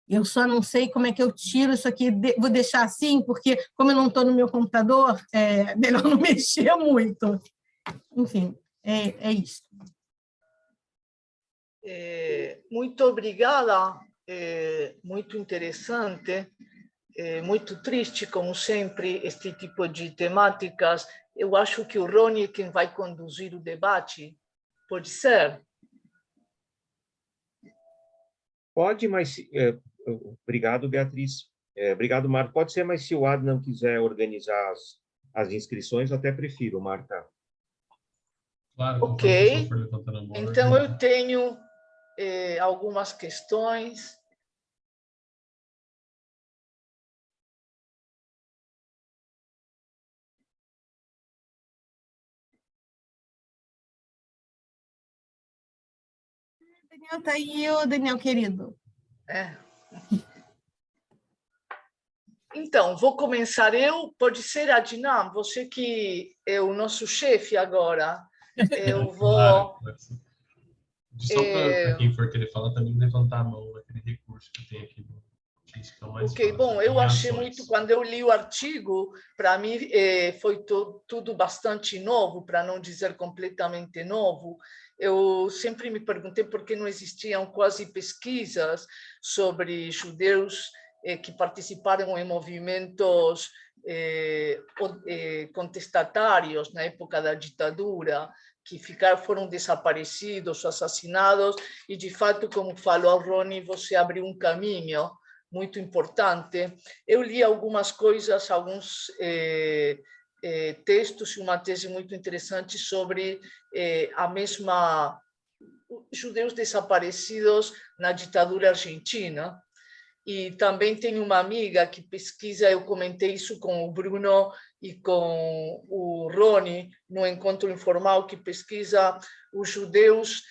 Eu só não sei como é que eu tiro isso aqui, vou deixar assim, porque como eu não estou no meu computador, é melhor não mexer muito. Enfim, é isso. Muito obrigada, muito interessante, muito triste, como sempre, este tipo de temáticas. Eu acho que o Rony é quem vai conduzir o debate, pode ser? Pode, mas... obrigado, Beatriz. Obrigado, Marta. Pode ser, mas se o Adnan quiser organizar as inscrições, eu até prefiro, Marta. Claro, ok. For levantando a bola, então, eu tenho algumas questões. Daniel está aí, ô Daniel, querido. Então, vou começar eu, pode ser, Adnan, você que é o nosso chefe agora. Eu vou... Claro. Só para quem for querer falar, também levantar a mão naquele recurso que tem aqui. Ok, bom, eu achei muito, quando eu li o artigo, para mim foi tudo bastante novo, para não dizer completamente novo. Eu sempre me perguntei por que não existiam quase pesquisas sobre judeus que participaram em movimentos contestatários na época da ditadura, que foram desaparecidos, assassinados, e, de fato, como falou a Rony, você abriu um caminho muito importante. Eu li algumas coisas, alguns textos e uma tese muito interessante sobre a mesma judeus desaparecidos na ditadura argentina. E também tenho uma amiga que pesquisa, eu comentei isso com o Bruno e com o Rony, no encontro informal, que pesquisa os judeus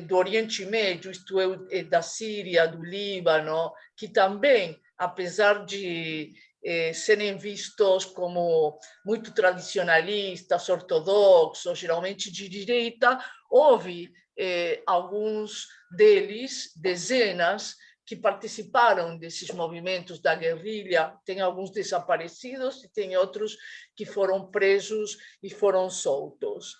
do Oriente Médio, isto é, da Síria, do Líbano, que também, apesar de serem vistos como muito tradicionalistas, ortodoxos, geralmente de direita, houve alguns deles, dezenas, que participaram desses movimentos da guerrilha. Tem alguns desaparecidos e tem outros que foram presos e foram soltos.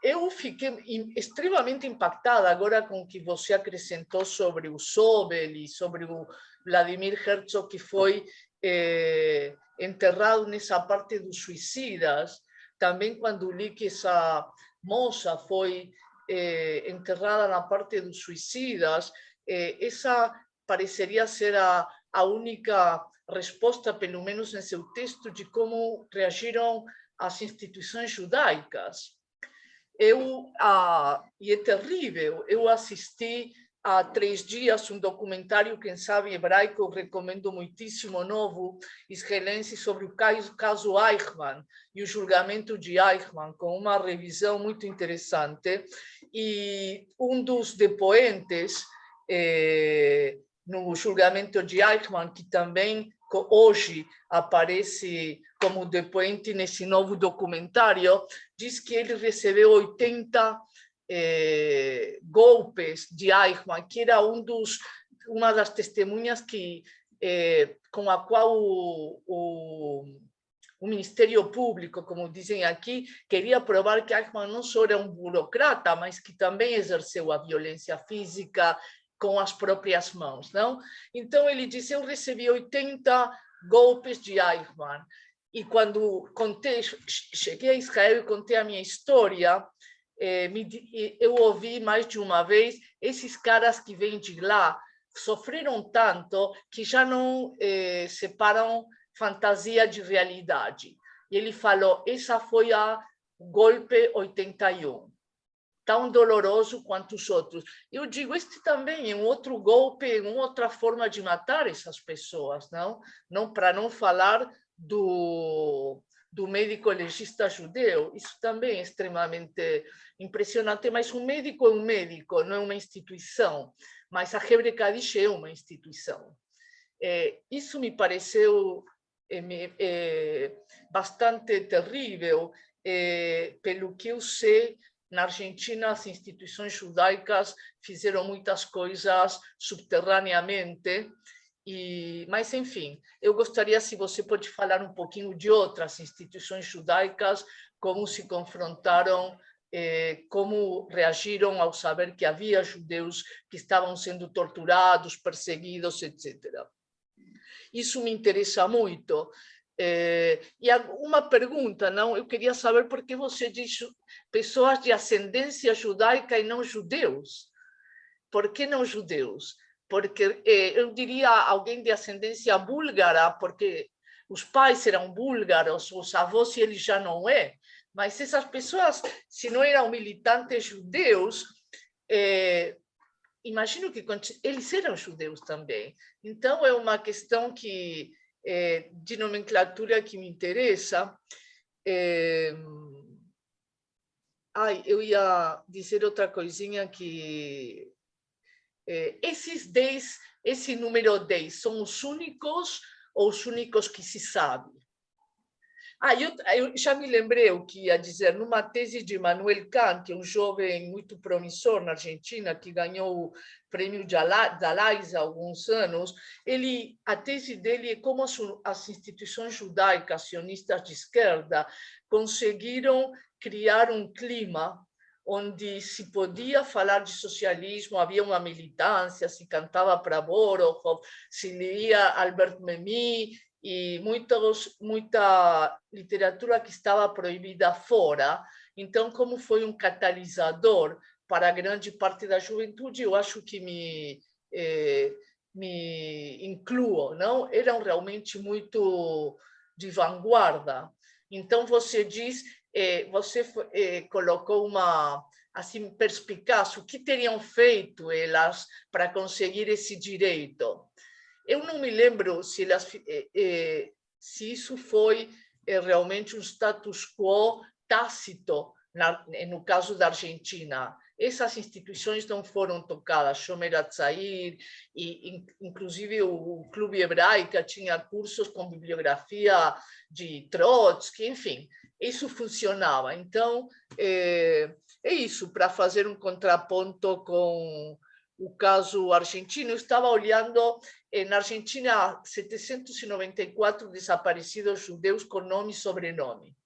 Eu fiquei extremamente impactada agora com o que você acrescentou sobre o Sobel e sobre o Vladimir Herzog, que foi enterrado nessa parte dos suicidas. Também, quando li que essa moça foi enterrada na parte dos suicidas, essa pareceria ser a única resposta, pelo menos em seu texto, de como reagiram as instituições judaicas. E é terrível, eu assisti há 3 dias um documentário, quem sabe hebraico, eu recomendo muitíssimo, novo, israelense, sobre o caso Eichmann e o julgamento de Eichmann, com uma revisão muito interessante. E um dos depoentes no julgamento de Eichmann, que também hoje aparece como depoente nesse novo documentário, diz que ele recebeu 80 golpes de Eichmann, que era uma das testemunhas com a qual o Ministério Público, como dizem aqui, queria provar que Eichmann não só era um burocrata, mas que também exerceu a violência física com as próprias mãos, não? Então ele disse: eu recebi 80 golpes de Eichmann. E quando cheguei a Israel e contei a minha história, eu ouvi mais de uma vez: esses caras que vêm de lá sofreram tanto que já não separam fantasia de realidade. E ele falou: essa foi a golpe 81. Tão doloroso quanto os outros. Eu digo, este também é um outro golpe, uma outra forma de matar essas pessoas, não para não falar do médico legista judeu. Isso também é extremamente impressionante, mas um médico é um médico, não é uma instituição, mas a Hebra Kaddish é uma instituição. Isso me pareceu bastante terrível, pelo que eu sei. Na Argentina, as instituições judaicas fizeram muitas coisas subterraneamente, mas, enfim, eu gostaria, se você pode falar um pouquinho de outras instituições judaicas, como se confrontaram, como reagiram ao saber que havia judeus que estavam sendo torturados, perseguidos, etc. Isso me interessa muito. E uma pergunta, eu queria saber por que você diz pessoas de ascendência judaica e não judeus. Por que não judeus? Porque eu diria alguém de ascendência búlgara, porque os pais eram búlgaros, os avós, e ele já não é. Mas essas pessoas, se não eram militantes judeus, imagino que eles eram judeus também. Então, é uma questão de nomenclatura que me interessa. Eu ia dizer outra coisinha, que esse número 10 são os únicos ou os únicos que se sabe? Eu já me lembrei o que ia dizer. Numa tese de Manuel Kahn, que é um jovem muito promissor na Argentina, que ganhou o prêmio Dalais há alguns anos, a tese dele é como as instituições judaicas sionistas de esquerda conseguiram criar um clima onde se podia falar de socialismo, havia uma militância, se cantava para Borokov, se lia Albert Memmi, e muita literatura que estava proibida fora. Então, como foi um catalisador para a grande parte da juventude, eu acho que me incluo, não? Eram realmente muito de vanguarda. Então, você diz, você colocou uma assim perspicaz, o que teriam feito elas para conseguir esse direito? Eu não me lembro se isso foi realmente um status quo tácito no caso da Argentina. Essas instituições não foram tocadas. Shomer Hatzair, e inclusive o Clube Hebraica tinha cursos com bibliografia de Trotsky, enfim, isso funcionava. Então, é isso, para fazer um contraponto com o caso argentino. Eu estava olhando, na Argentina, 794 desaparecidos judeus com nome e sobrenome,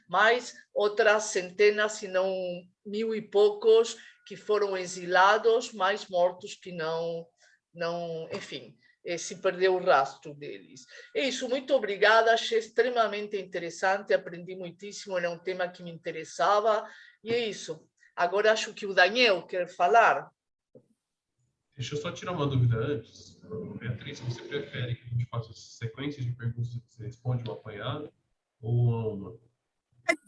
mais outras centenas, se não 1000 e poucos, que foram exilados, mais mortos que não enfim, se perdeu o rastro deles. É isso, muito obrigada, achei extremamente interessante, aprendi muitíssimo, era um tema que me interessava, e é isso. Agora acho que o Daniel quer falar. Deixa eu só tirar uma dúvida antes, Beatriz, se você prefere que a gente faça sequências de perguntas que você responde um apanhado ou uma?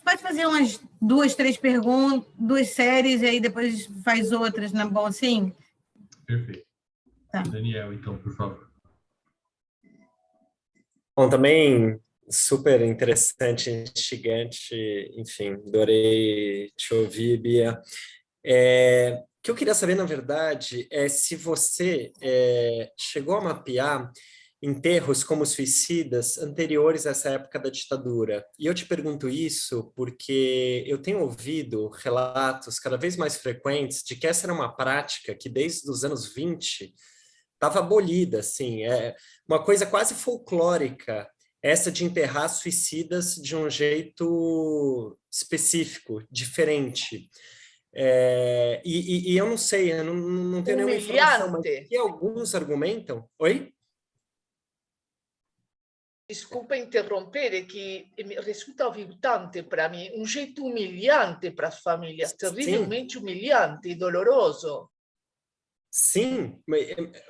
Pode fazer umas 2, 3 perguntas, 2 séries, e aí depois faz outras, na boa, assim? Perfeito. Tá. Daniel, então, por favor. Bom, também super interessante, instigante, enfim, adorei te ouvir, Bia. O que eu queria saber, na verdade, é se você chegou a mapear enterros como suicidas anteriores a essa época da ditadura. E eu te pergunto isso porque eu tenho ouvido relatos cada vez mais frequentes de que essa era uma prática que desde os anos 20 estava abolida, assim, uma coisa quase folclórica, essa de enterrar suicidas de um jeito específico, diferente. E eu não sei, eu não tenho nenhuma informação, mas que alguns argumentam... Oi? Desculpa interromper, é que resulta aviltante para mim, um jeito humilhante para as famílias, terrivelmente humilhante e doloroso. Sim,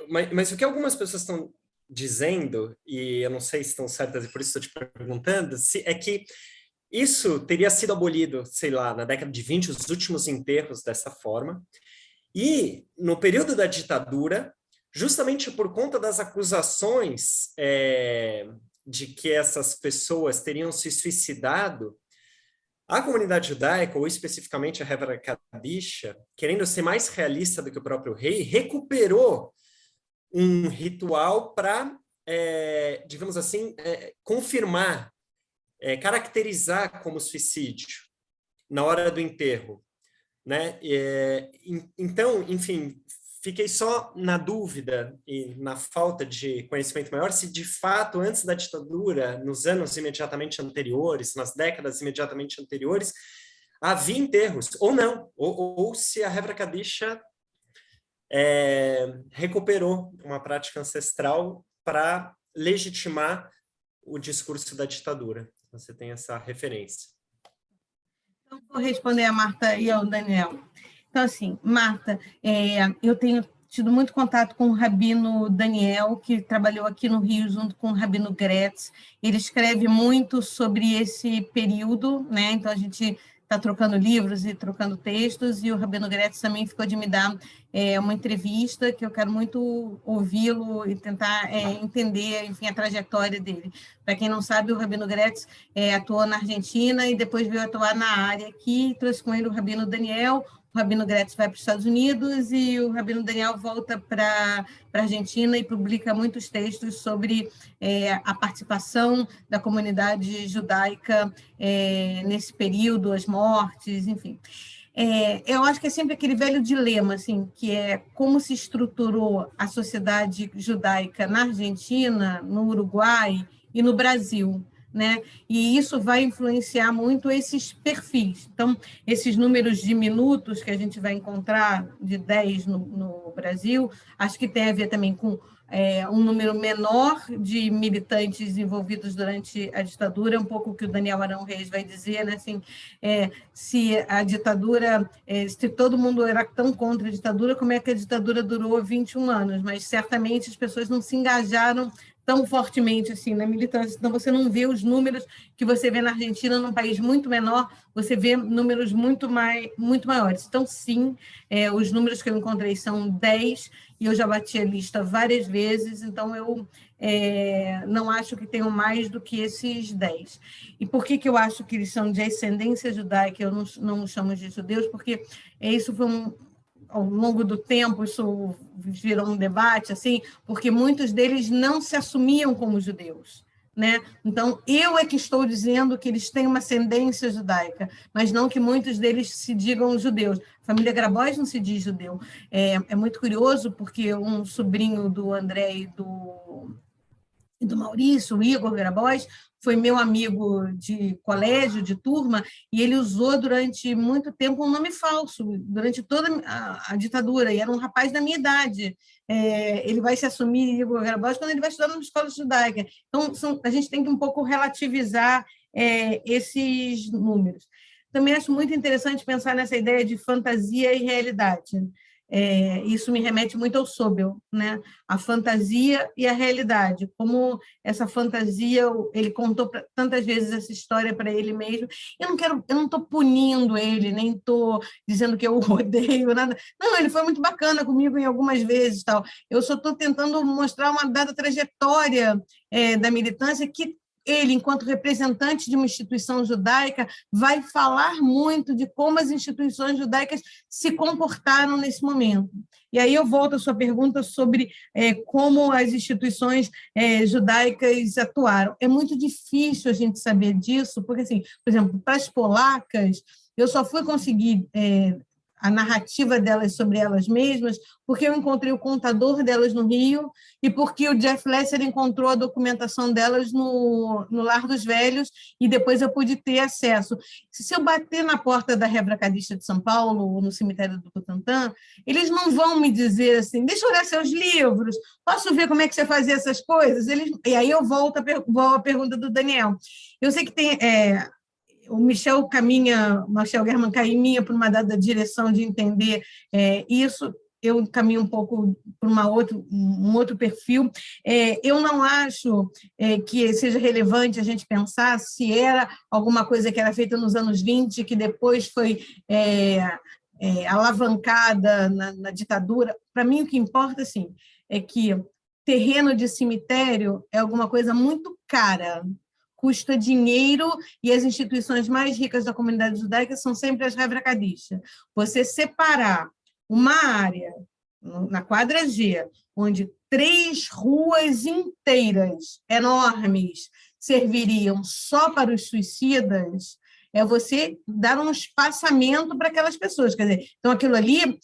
mas o que algumas pessoas estão dizendo, e eu não sei se estão certas e por isso estou te perguntando, é que isso teria sido abolido, sei lá, na década de 20, os últimos enterros dessa forma, e no período da ditadura, justamente por conta das acusações de que essas pessoas teriam se suicidado, a comunidade judaica, ou especificamente a Hevra Kadisha, querendo ser mais realista do que o próprio rei, recuperou um ritual para, digamos assim, confirmar, caracterizar como suicídio na hora do enterro, né? Então, enfim, fiquei só na dúvida e na falta de conhecimento maior se, de fato, antes da ditadura, nos anos imediatamente anteriores, nas décadas imediatamente anteriores, havia enterros, ou não, ou se a Hevra Kadisha recuperou uma prática ancestral para legitimar o discurso da ditadura. Você tem essa referência. Então, vou responder a Marta e ao Daniel. Então, assim, Marta, eu tenho tido muito contato com o Rabino Daniel, que trabalhou aqui no Rio junto com o Rabino Gretz. Ele escreve muito sobre esse período, né? Então, a gente está trocando livros e trocando textos, e o Rabino Gretz também ficou de me dar uma entrevista, que eu quero muito ouvi-lo e tentar entender, enfim, a trajetória dele. Para quem não sabe, o Rabino Gretz atuou na Argentina e depois veio atuar na área aqui, trouxe com ele o Rabino Daniel. O Rabino Gretz vai para os Estados Unidos e o Rabino Daniel volta para a Argentina e publica muitos textos sobre a participação da comunidade judaica nesse período, as mortes, enfim. Eu acho que é sempre aquele velho dilema, assim, que é como se estruturou a sociedade judaica na Argentina, no Uruguai e no Brasil, né? E isso vai influenciar muito esses perfis. Então, esses números diminutos que a gente vai encontrar, de 10 no Brasil, acho que tem a ver também com um número menor de militantes envolvidos durante a ditadura, um pouco o que o Daniel Arão Reis vai dizer, né? Assim, se a ditadura, se todo mundo era tão contra a ditadura, como é que a ditadura durou 21 anos? Mas certamente as pessoas não se engajaram tão fortemente assim na militância. Então, você não vê os números que você vê na Argentina, num país muito menor, você vê números muito maiores. Então, sim, os números que eu encontrei são 10, e eu já bati a lista várias vezes, então eu não acho que tenham mais do que esses 10. E por que eu acho que eles são de ascendência judaica, eu não os chamo de judeus? Porque isso foi ao longo do tempo, isso virou um debate, assim, porque muitos deles não se assumiam como judeus, né? Então, eu que estou dizendo que eles têm uma ascendência judaica, mas não que muitos deles se digam judeus. A família Grabois não se diz judeu. É muito curioso, porque um sobrinho do André e do Maurício, o Igor Grabois, foi meu amigo de colégio, de turma, e ele usou durante muito tempo um nome falso, durante toda a ditadura, e era um rapaz da minha idade. Ele vai se assumir Igor Grabois quando ele vai estudar numa escola judaica. Então, a gente tem que um pouco relativizar esses números. Também acho muito interessante pensar nessa ideia de fantasia e realidade. isso me remete muito ao Sobel, né? A fantasia e a realidade, como essa fantasia, ele contou tantas vezes essa história para ele mesmo. Eu não estou punindo ele, nem estou dizendo que eu o odeio, nada. Não, ele foi muito bacana comigo em algumas vezes, tal. Eu só estou tentando mostrar uma dada trajetória da militância que ele, enquanto representante de uma instituição judaica, vai falar muito de como as instituições judaicas se comportaram nesse momento. E aí eu volto à sua pergunta sobre como as instituições judaicas atuaram. É muito difícil a gente saber disso, porque, assim, por exemplo, para as polacas, eu só fui conseguir a narrativa delas sobre elas mesmas, porque eu encontrei o contador delas no Rio e porque o Jeff Lesser encontrou a documentação delas no Lar dos Velhos e depois eu pude ter acesso. Se eu bater na porta da Rebra-Kadisha de São Paulo ou no cemitério do Butantã, eles não vão me dizer assim, deixa eu olhar seus livros, posso ver como é que você fazia essas coisas? E aí eu volto à pergunta do Daniel. Eu sei que tem... o Michel German caminha por uma dada direção de entender isso, eu caminho um pouco por um outro perfil. Eu não acho que seja relevante a gente pensar se era alguma coisa que era feita nos anos 20, que depois foi alavancada na ditadura. Para mim, o que importa, assim, é que terreno de cemitério é alguma coisa muito cara, custa dinheiro, e as instituições mais ricas da comunidade judaica são sempre as Rebra-Kadisha. Você separar uma área, na quadra G, onde 3 ruas inteiras, enormes, serviriam só para os suicidas, é você dar um espaçamento para aquelas pessoas. Quer dizer, então, aquilo ali,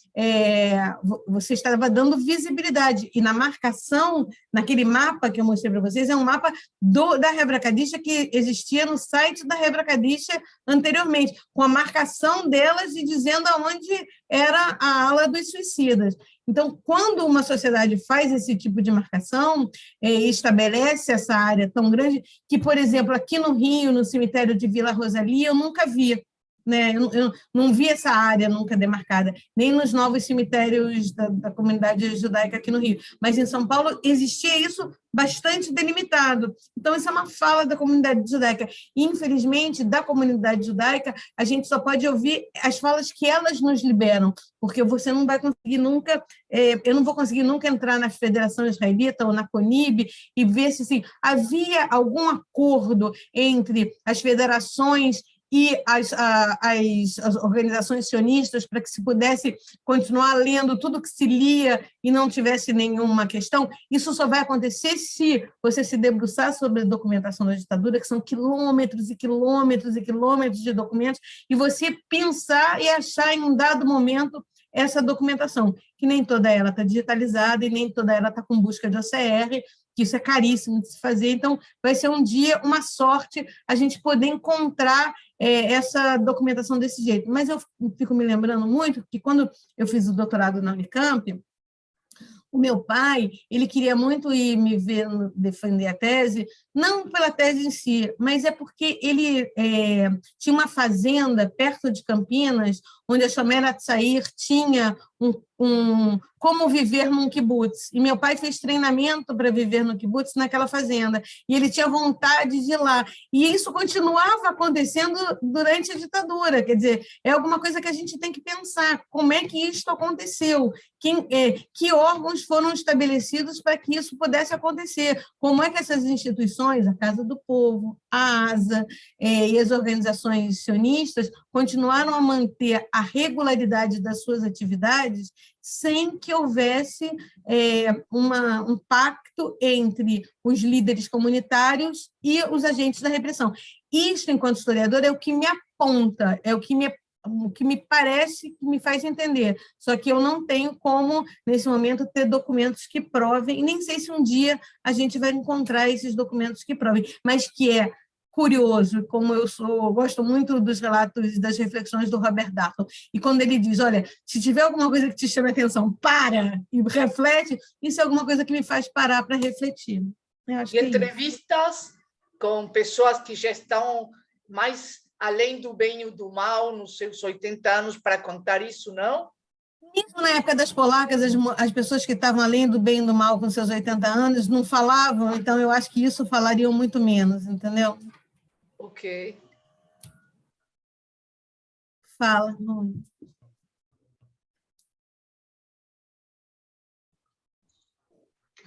você estava dando visibilidade. E na marcação, naquele mapa que eu mostrei para vocês, é um mapa da Rebra-Kadisha que existia no site da Rebra-Kadisha anteriormente, com a marcação delas e dizendo aonde era a ala dos suicidas. Então, quando uma sociedade faz esse tipo de marcação e estabelece essa área tão grande, que, por exemplo, aqui no Rio, no cemitério de Vila Rosalia, eu nunca vi, né? Eu não vi essa área nunca demarcada, nem nos novos cemitérios da comunidade judaica aqui no Rio. Mas em São Paulo existia isso bastante delimitado. Então, isso é uma fala da comunidade judaica. E, infelizmente, da comunidade judaica, a gente só pode ouvir as falas que elas nos liberam, porque você não vai conseguir nunca, eu não vou conseguir nunca entrar na Federação Israelita ou na CONIB e ver se assim, havia algum acordo entre as federações e as organizações sionistas para que se pudesse continuar lendo tudo que se lia e não tivesse nenhuma questão. Isso só vai acontecer se você se debruçar sobre a documentação da ditadura, que são quilômetros e quilômetros e quilômetros de documentos, e você pensar e achar em um dado momento essa documentação, que nem toda ela está digitalizada e nem toda ela está com busca de OCR, que isso é caríssimo de se fazer. Então, vai ser um dia, uma sorte, a gente poder encontrar essa documentação desse jeito. Mas eu fico me lembrando muito que, quando eu fiz o doutorado na Unicamp, o meu pai, ele queria muito ir me ver defender a tese, não pela tese em si, mas é porque ele tinha uma fazenda perto de Campinas, onde a Shomer Hatzair tinha como viver num kibutz. E meu pai fez treinamento para viver no kibutz naquela fazenda. E ele tinha vontade de ir lá. E isso continuava acontecendo durante a ditadura. Quer dizer, é alguma coisa que a gente tem que pensar. Como é que isso aconteceu? Que órgãos foram estabelecidos para que isso pudesse acontecer? Como é que essas instituições, a Casa do Povo, a ASA e as organizações sionistas continuaram a manter a regularidade das suas atividades sem que houvesse um pacto entre os líderes comunitários e os agentes da repressão. Isso, enquanto historiador, é o que me aponta, é o que me parece, que me faz entender. Só que eu não tenho como, nesse momento, ter documentos que provem, e nem sei se um dia a gente vai encontrar esses documentos que provem, mas que é curioso, como eu gosto muito dos relatos e das reflexões do Robert Darnton, e quando ele diz, olha, se tiver alguma coisa que te chame a atenção, para e reflete, isso é alguma coisa que me faz parar para refletir. Eu acho e entrevistas com pessoas que já estão mais além do bem e do mal, nos seus 80 anos, para contar isso, não? Mesmo na época das polacas, as pessoas que estavam além do bem e do mal com seus 80 anos não falavam, então eu acho que isso falariam muito menos, entendeu? Ok. Fala.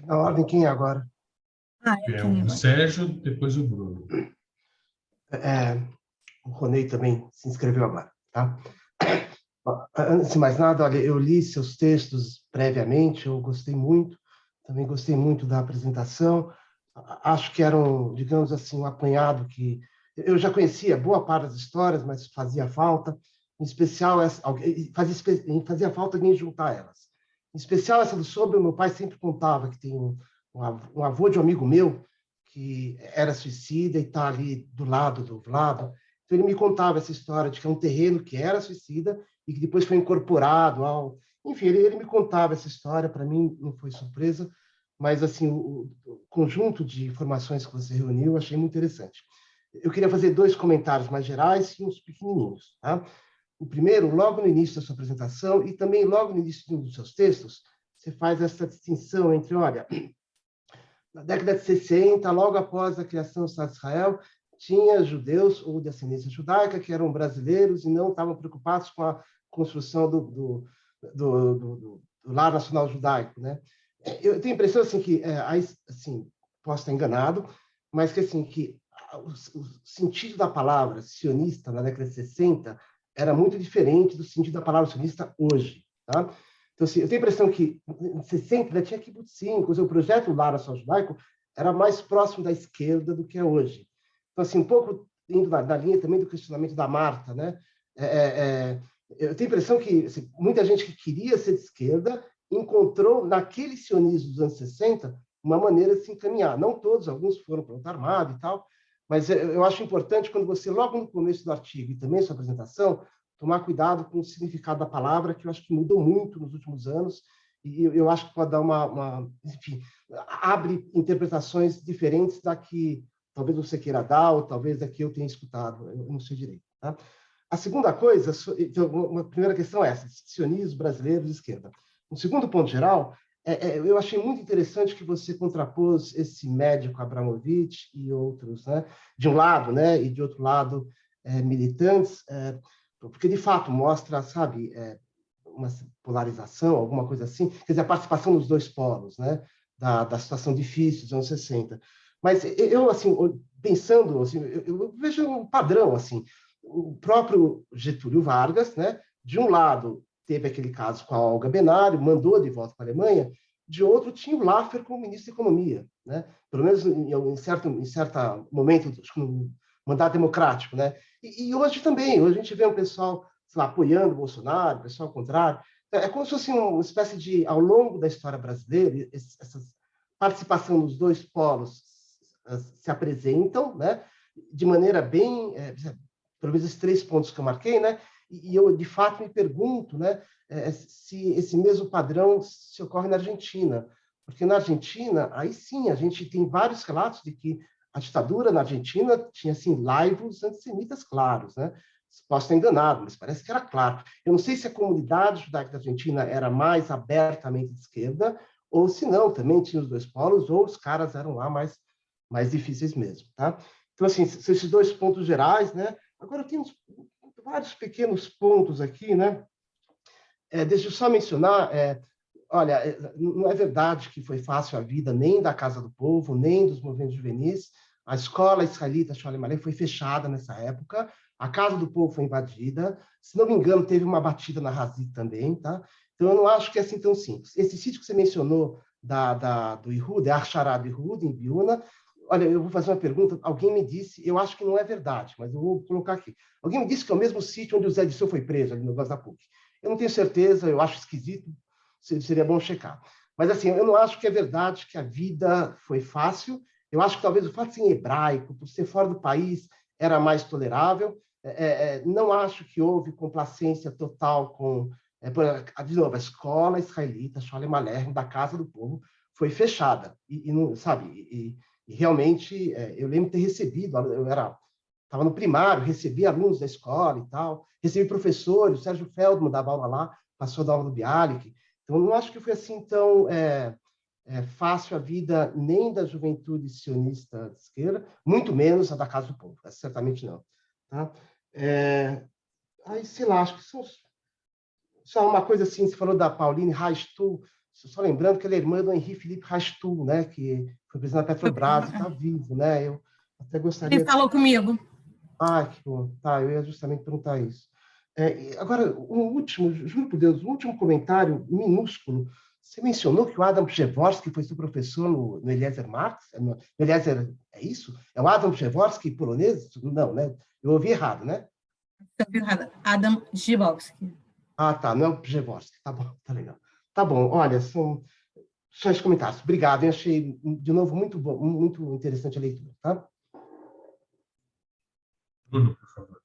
Na ordem, quem é agora? É o Sérgio, depois o Bruno. O Ronei também se inscreveu agora, tá? Antes de mais nada, olha, eu li seus textos previamente, eu gostei muito, também gostei muito da apresentação. Acho que eram, digamos assim, um apanhado que eu já conhecia boa parte das histórias, mas fazia falta, em especial fazia falta alguém juntar elas. Em especial essa do sobre, o meu pai sempre contava que tem um avô de um amigo meu que era suicida e está ali do lado do Vlado. Então ele me contava essa história de que é um terreno que era suicida e que depois foi incorporado ao... Enfim, ele me contava essa história, para mim não foi surpresa, mas assim, o conjunto de informações que você reuniu eu achei muito interessante. Eu queria fazer 2 comentários mais gerais e uns pequenininhos. Tá? O primeiro, logo no início da sua apresentação e também logo no início de um dos seus textos, você faz essa distinção entre, olha, na década de 60, logo após a criação do Estado de Israel, tinha judeus ou de ascendência judaica que eram brasileiros e não estavam preocupados com a construção do lar nacional judaico, né? Eu tenho a impressão assim que assim, posso estar enganado, mas que assim que o sentido da palavra sionista na década de 60 era muito diferente do sentido da palavra sionista hoje, tá? Então, assim, eu tenho a impressão que em 60 já tinha kibbutzim, o projeto Lar Nacional Judaico era mais próximo da esquerda do que é hoje. Então, assim, um pouco indo na linha também do questionamento da Marta, né? Eu tenho a impressão que assim, muita gente que queria ser de esquerda encontrou naquele sionismo dos anos 60 uma maneira de se encaminhar. Não todos, alguns foram para o luta armado e tal, mas eu acho importante quando você, logo no começo do artigo e também sua apresentação, tomar cuidado com o significado da palavra, que eu acho que mudou muito nos últimos anos, e eu acho que pode dar enfim, abre interpretações diferentes da que talvez você queira dar, ou talvez da que eu tenha escutado, eu não sei direito. Tá? A segunda coisa, então, uma primeira questão é essa, sionismo brasileiro de esquerda. Um segundo ponto geral, eu achei muito interessante que você contrapôs esse médico Abramovich e outros, né, de um lado, né, e de outro lado, militantes, porque de fato mostra, sabe, uma polarização, alguma coisa assim, quer dizer, a participação dos 2 polos, né, da situação difícil dos anos 60. Mas eu, assim, pensando, assim, eu vejo um padrão, assim, o próprio Getúlio Vargas, né, de um lado teve aquele caso com a Olga Benário, mandou de volta para a Alemanha, de outro tinha o Laffer como ministro da Economia, né, pelo menos em certo momento, no mandato democrático, né, e hoje também, hoje a gente vê um pessoal, sei lá, apoiando o Bolsonaro, o pessoal ao contrário, é como se fosse uma espécie de, ao longo da história brasileira, essa participação dos 2 polos se apresentam, né, de maneira bem, pelo menos esses 3 pontos que eu marquei, né, e eu de fato me pergunto, né, se esse mesmo padrão se ocorre na Argentina, porque na Argentina, aí sim, a gente tem vários relatos de que a ditadura na Argentina tinha assim laivos antissemitas claros, né? Posso estar enganado, mas parece que era claro. Eu não sei se a comunidade judaica da Argentina era mais abertamente de esquerda ou se não, também tinha os 2 polos, ou os caras eram lá mais difíceis mesmo, tá? Então, assim, são esses 2 pontos gerais, né? Agora, eu tenho vários pequenos pontos aqui, né? Deixa eu só mencionar, olha, não é verdade que foi fácil a vida nem da Casa do Povo, nem dos movimentos juvenis. A escola israelita Sholem Aleichem foi fechada nessa época, a Casa do Povo foi invadida, se não me engano, teve uma batida na Razit também, tá? Então, eu não acho que é assim tão simples. Esse sítio que você mencionou do Ihud, Archará do Ihud, em Biúna, olha, eu vou fazer uma pergunta, alguém me disse, eu acho que não é verdade, mas eu vou colocar aqui. Alguém me disse que é o mesmo sítio onde o Zé Disseu foi preso, ali no Negócio da PUC. Eu não tenho certeza, eu acho esquisito, seria bom checar. Mas, assim, eu não acho que é verdade que a vida foi fácil. Eu acho que talvez o fato de ser em hebraico, por ser fora do país, era mais tolerável. Não acho que houve complacência total com... de novo, a escola israelita, Sholem Aleichem, da Casa do Povo, foi fechada. E realmente, eu lembro de ter recebido, eu estava no primário, recebi alunos da escola e tal, recebi professores, o Sérgio Feldman dava aula lá, passou da aula do Bialik. Então, não acho que foi assim tão fácil a vida nem da juventude sionista de esquerda, muito menos a da Casa do Povo, certamente não. Tá? Aí, sei lá, acho que só uma coisa assim, você falou da Pauline Reichstuhl, só lembrando que ela é irmã do Henri Philippe Reichstuhl, né, que foi presidente da Petrobras e está vivo, né? Eu até gostaria... Ele falou comigo. Ah, que bom. Tá, eu ia justamente perguntar isso. Agora, juro por Deus, um último comentário minúsculo. Você mencionou que o Adam Przeworski foi seu professor no Eliezer Marx? No Eliezer, é isso? É o Adam Przeworski polonês? Não, né? Eu ouvi errado, né? Você ouviu errado. Adam Przewalski. Ah, tá, não é o Przeworski. Tá bom, tá legal. Tá bom, olha, são só esses comentários. Obrigado, eu achei, de novo, muito bom, muito interessante a leitura, tá? Bruno, por favor.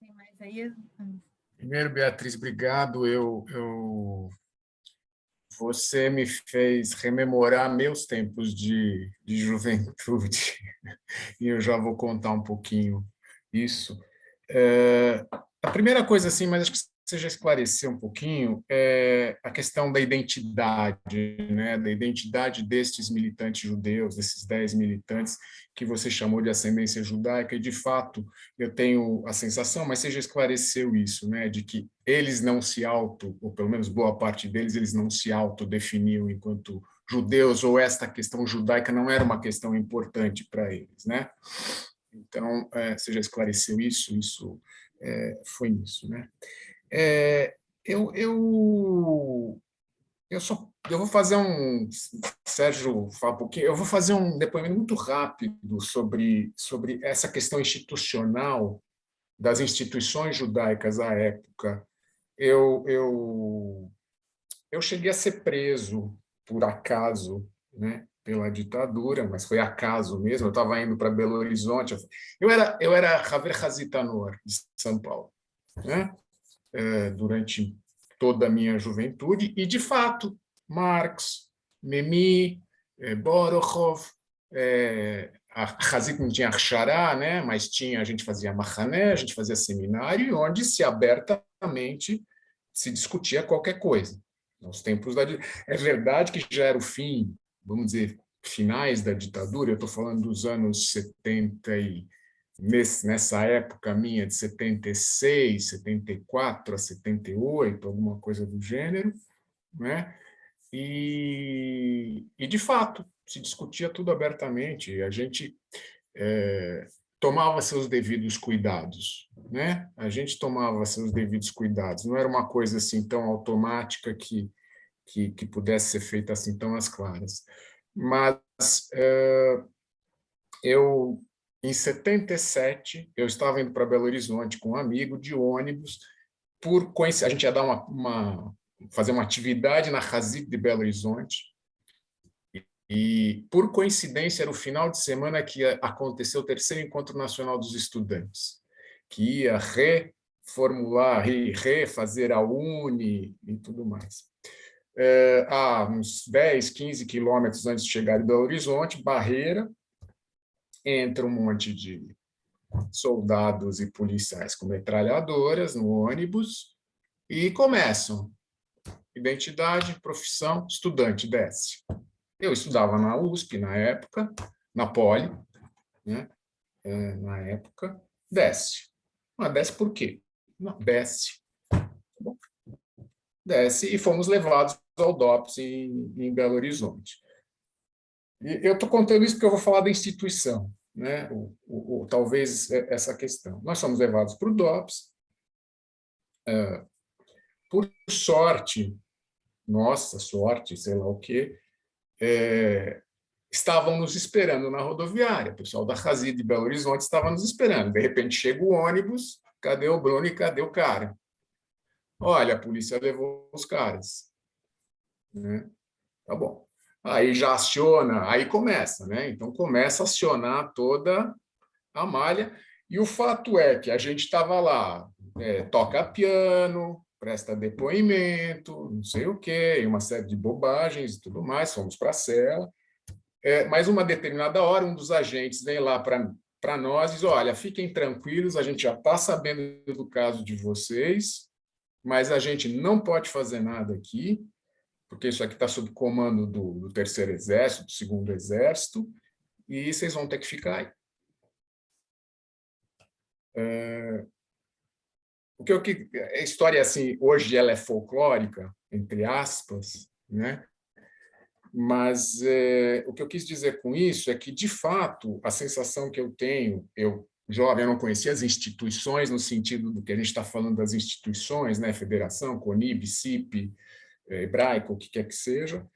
Tem mais aí? Primeiro, Beatriz, obrigado. Você me fez rememorar meus tempos de juventude, e eu já vou contar um pouquinho isso. A primeira coisa, assim, mas acho que você já esclareceu um pouquinho, é a questão da identidade, né? Da identidade destes militantes judeus, desses 10 militantes que você chamou de ascendência judaica, e, de fato, eu tenho a sensação, mas você já esclareceu isso, né? De que eles não se ou pelo menos boa parte deles, eles não se autodefiniam enquanto judeus, ou esta questão judaica não era uma questão importante para eles, né? Então, você já esclareceu isso foi isso, né? Eu vou fazer Sérgio, fala um pouquinho, eu vou fazer um depoimento muito rápido sobre essa questão institucional das instituições judaicas à época. Eu cheguei a ser preso, por acaso, né, pela ditadura, mas foi acaso mesmo, eu estava indo para Belo Horizonte, eu era Haver Hazitanor, de São Paulo, né? Durante toda a minha juventude, e, de fato, Marx, Memmi, Borokhov, a Hazit não tinha Akhará, né? Mas a gente fazia Mahané, a gente fazia seminário, onde se abertamente se discutia qualquer coisa. Nos tempos é verdade que já era o fim, vamos dizer, finais da ditadura, eu estou falando dos anos 70 nessa época minha de 76, 74 a 78, alguma coisa do gênero, né? E de fato, se discutia tudo abertamente, e a gente tomava seus devidos cuidados, né? A gente tomava seus devidos cuidados, não era uma coisa assim tão automática que pudesse ser feita assim tão às claras. Mas em 77, eu estava indo para Belo Horizonte com um amigo de ônibus, por coincidência, a gente ia dar fazer uma atividade na Hazit de Belo Horizonte, e por coincidência era o final de semana que aconteceu o terceiro Encontro Nacional dos Estudantes, que ia refazer a UNE e tudo mais. A uns 10, 15 quilômetros antes de chegar em Belo Horizonte, barreira, entra um monte de soldados e policiais com metralhadoras no ônibus e começam. Identidade, profissão, estudante, desce. Eu estudava na USP na época, na Poli, né? Na época, desce. Mas desce por quê? Não, desce. Desce e fomos levados ao DOPS em Belo Horizonte. E eu estou contando isso porque eu vou falar da instituição, né? Talvez essa questão. Nós somos levados para o DOPS. Por sorte, nossa sorte, sei lá o quê, estavam nos esperando na rodoviária. O pessoal da Hazit de Belo Horizonte estava nos esperando. De repente chega o ônibus, cadê o Bruno e cadê o cara? Olha, a polícia levou os caras. Né? Tá bom. Aí já aciona, aí começa, né? Então começa a acionar toda a malha, e o fato é que a gente estava lá, toca piano, presta depoimento, não sei o quê, e uma série de bobagens e tudo mais, fomos para a cela. Mas uma determinada hora, um dos agentes vem lá para para nós, diz, olha, fiquem tranquilos, a gente já está sabendo do caso de vocês, mas a gente não pode fazer nada aqui, porque isso aqui está sob comando do Terceiro Exército, do Segundo Exército, e vocês vão ter que ficar aí. A história, assim, hoje ela é folclórica, entre aspas, né? Mas o que eu quis dizer com isso é que, de fato, a sensação que eu tenho, eu jovem, eu não conhecia as instituições no sentido do que a gente está falando das instituições, né? Federação, CONIB, CIP, Hebraico, o que quer que seja,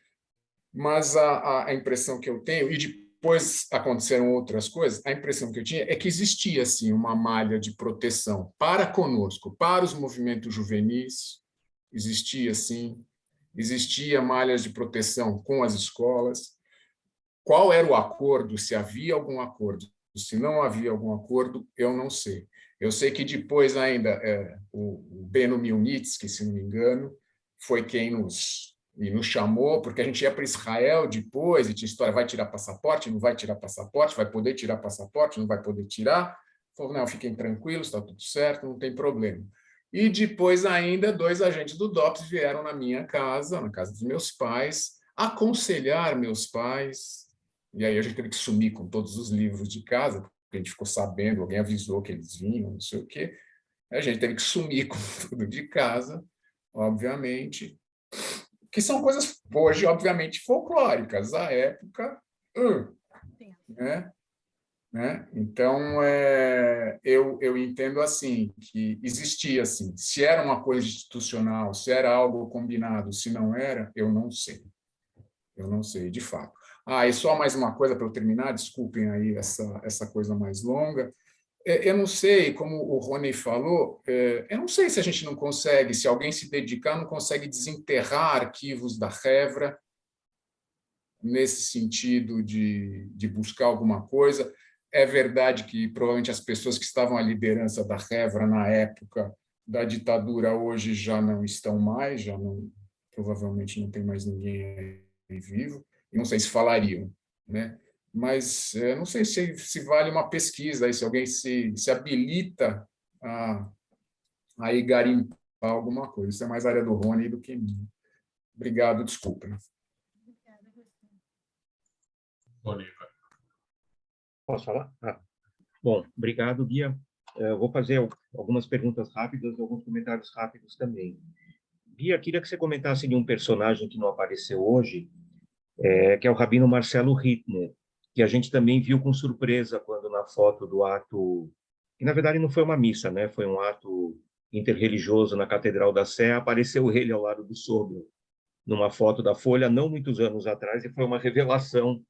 mas a impressão que eu tenho, e depois aconteceram outras coisas, a impressão que eu tinha é que existia, assim, uma malha de proteção para conosco, para os movimentos juvenis, existia, assim, existia malhas de proteção com as escolas. Qual era o acordo, se havia algum acordo, se não havia algum acordo, eu não sei. Eu sei que depois ainda o Beno Milnitsky, se não me engano, foi quem nos chamou, porque a gente ia para Israel depois e tinha história, vai tirar passaporte, não vai tirar passaporte, vai poder tirar passaporte, não vai poder tirar. Falou, não, fiquem tranquilos, está tudo certo, não tem problema. E depois ainda 2 agentes do DOPS vieram na minha casa, na casa dos meus pais, aconselhar meus pais, e aí a gente teve que sumir com todos os livros de casa, porque a gente ficou sabendo, alguém avisou que eles vinham, não sei o quê. A gente teve que sumir com tudo de casa, obviamente, que são coisas, hoje, obviamente, folclóricas, à época, né? Então, eu entendo assim, que existia assim, se era uma coisa institucional, se era algo combinado, se não era, eu não sei, de fato. E só mais uma coisa para eu terminar, desculpem aí essa coisa mais longa. Eu não sei, como o Rony falou, eu não sei se a gente não consegue, se alguém se dedicar, não consegue desenterrar arquivos da Hevra, nesse sentido de buscar alguma coisa. É verdade que provavelmente as pessoas que estavam à liderança da Hevra na época da ditadura hoje já não estão mais, provavelmente não tem mais ninguém aí vivo, e não sei se falariam, né? Mas não sei se vale uma pesquisa, aí, se alguém se habilita a ir garimpar alguma coisa. Isso é mais área do Rony do que minha. Obrigado, desculpa. Posso falar? Bom, obrigado, Bia. Eu vou fazer algumas perguntas rápidas e alguns comentários rápidos também. Bia, queria que você comentasse de um personagem que não apareceu hoje, que é o Rabino Marcelo Hittner, que a gente também viu com surpresa quando na foto do ato, que na verdade não foi uma missa, né? Foi um ato interreligioso na Catedral da Sé, apareceu ele ao lado do Sobel, numa foto da Folha, não muitos anos atrás, e foi uma revelação.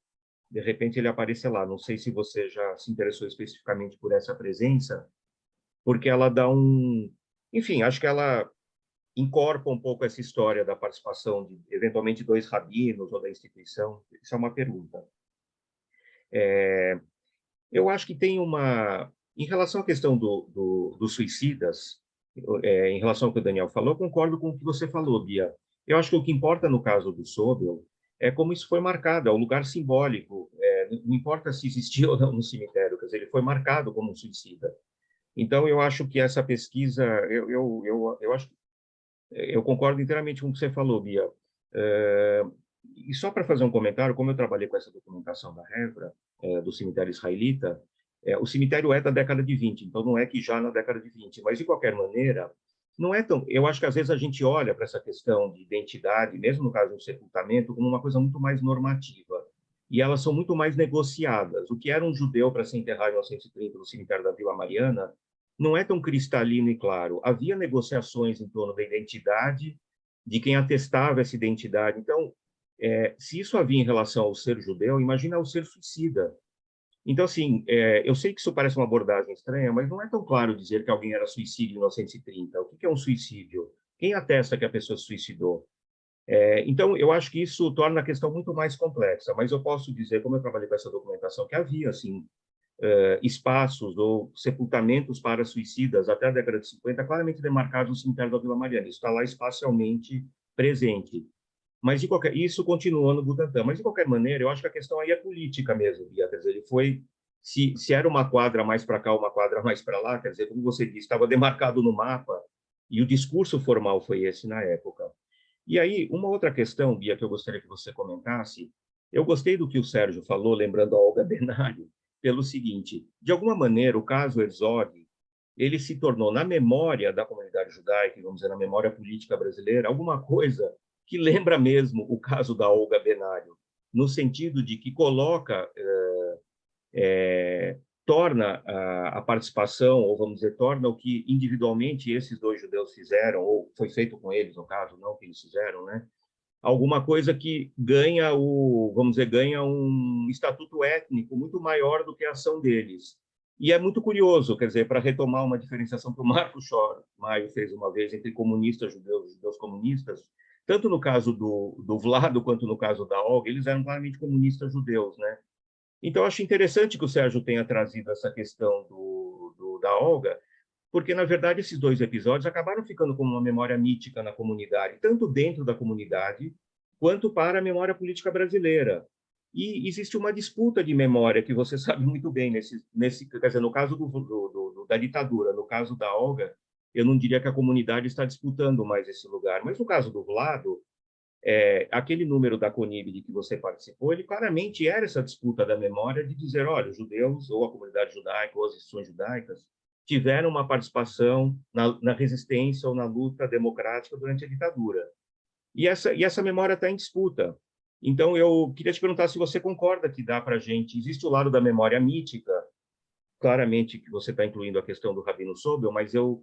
De repente ele apareceu lá. Não sei se você já se interessou especificamente por essa presença, porque ela dá enfim, acho que ela incorpora um pouco essa história da participação de, eventualmente, 2 rabinos ou da instituição. Isso é uma pergunta. Eu acho que tem em relação à questão dos suicidas, em relação ao que o Daniel falou, eu concordo com o que você falou, Bia. Eu acho que o que importa no caso do Sobel é como isso foi marcado, é um lugar simbólico, não importa se existia ou não no cemitério, quer dizer, ele foi marcado como um suicida. Então, eu acho que essa pesquisa, eu concordo inteiramente com o que você falou, Bia. E só para fazer um comentário, como eu trabalhei com essa documentação da Hevra, do cemitério israelita, o cemitério é da década de 20, então não é que já na década de 20, mas de qualquer maneira, não é tão... Eu acho que às vezes a gente olha para essa questão de identidade, mesmo no caso do sepultamento, como uma coisa muito mais normativa. E elas são muito mais negociadas. O que era um judeu para se enterrar em 1930 no cemitério da Vila Mariana não é tão cristalino e claro. Havia negociações em torno da identidade, de quem atestava essa identidade. Então, se isso havia em relação ao ser judeu, imagina o ser suicida. Então, assim, eu sei que isso parece uma abordagem estranha, mas não é tão claro dizer que alguém era suicídio em 1930. O que é um suicídio? Quem atesta que a pessoa se suicidou? Então, eu acho que isso torna a questão muito mais complexa, mas eu posso dizer, como eu trabalhei com essa documentação, que havia, assim, espaços ou sepultamentos para suicidas até a década de 50, claramente demarcados no cemitério da Vila Mariana. Isso está lá espacialmente presente. Mas isso continuou no Butantã. Mas, de qualquer maneira, eu acho que a questão aí é política mesmo, Bia. Quer dizer, ele foi se era uma quadra mais para cá, uma quadra mais para lá, quer dizer, como você disse, estava demarcado no mapa, e o discurso formal foi esse na época. E aí, uma outra questão, Bia, que eu gostaria que você comentasse, eu gostei do que o Sérgio falou, lembrando a Olga Benário, pelo seguinte, de alguma maneira, o caso Herzog, ele se tornou, na memória da comunidade judaica, vamos dizer, na memória política brasileira, alguma coisa que lembra mesmo o caso da Olga Benário, no sentido de que coloca, torna a participação, ou vamos dizer, torna o que individualmente esses dois judeus fizeram, ou foi feito com eles, no caso, não que eles fizeram, né? Alguma coisa que ganha vamos dizer, ganha um estatuto étnico muito maior do que a ação deles. E é muito curioso, quer dizer, para retomar uma diferenciação que o Marco Maio fez uma vez entre comunistas judeus e judeus comunistas, tanto no caso do Vlado quanto no caso da Olga, eles eram claramente comunistas judeus, né? Então, eu acho interessante que o Sérgio tenha trazido essa questão da Olga, porque, na verdade, esses dois episódios acabaram ficando como uma memória mítica na comunidade, tanto dentro da comunidade, quanto para a memória política brasileira. E existe uma disputa de memória, que você sabe muito bem, quer dizer, no caso da ditadura, no caso da Olga, eu não diria que a comunidade está disputando mais esse lugar, mas no caso do Vlado, aquele número da CONIB de que você participou, ele claramente era essa disputa da memória de dizer, olha, os judeus, ou a comunidade judaica, ou as instituições judaicas, tiveram uma participação na resistência ou na luta democrática durante a ditadura. E essa memória está em disputa. Então, eu queria te perguntar se você concorda que dá para a gente... Existe o lado da memória mítica, claramente que você está incluindo a questão do Rabino Sobel, mas eu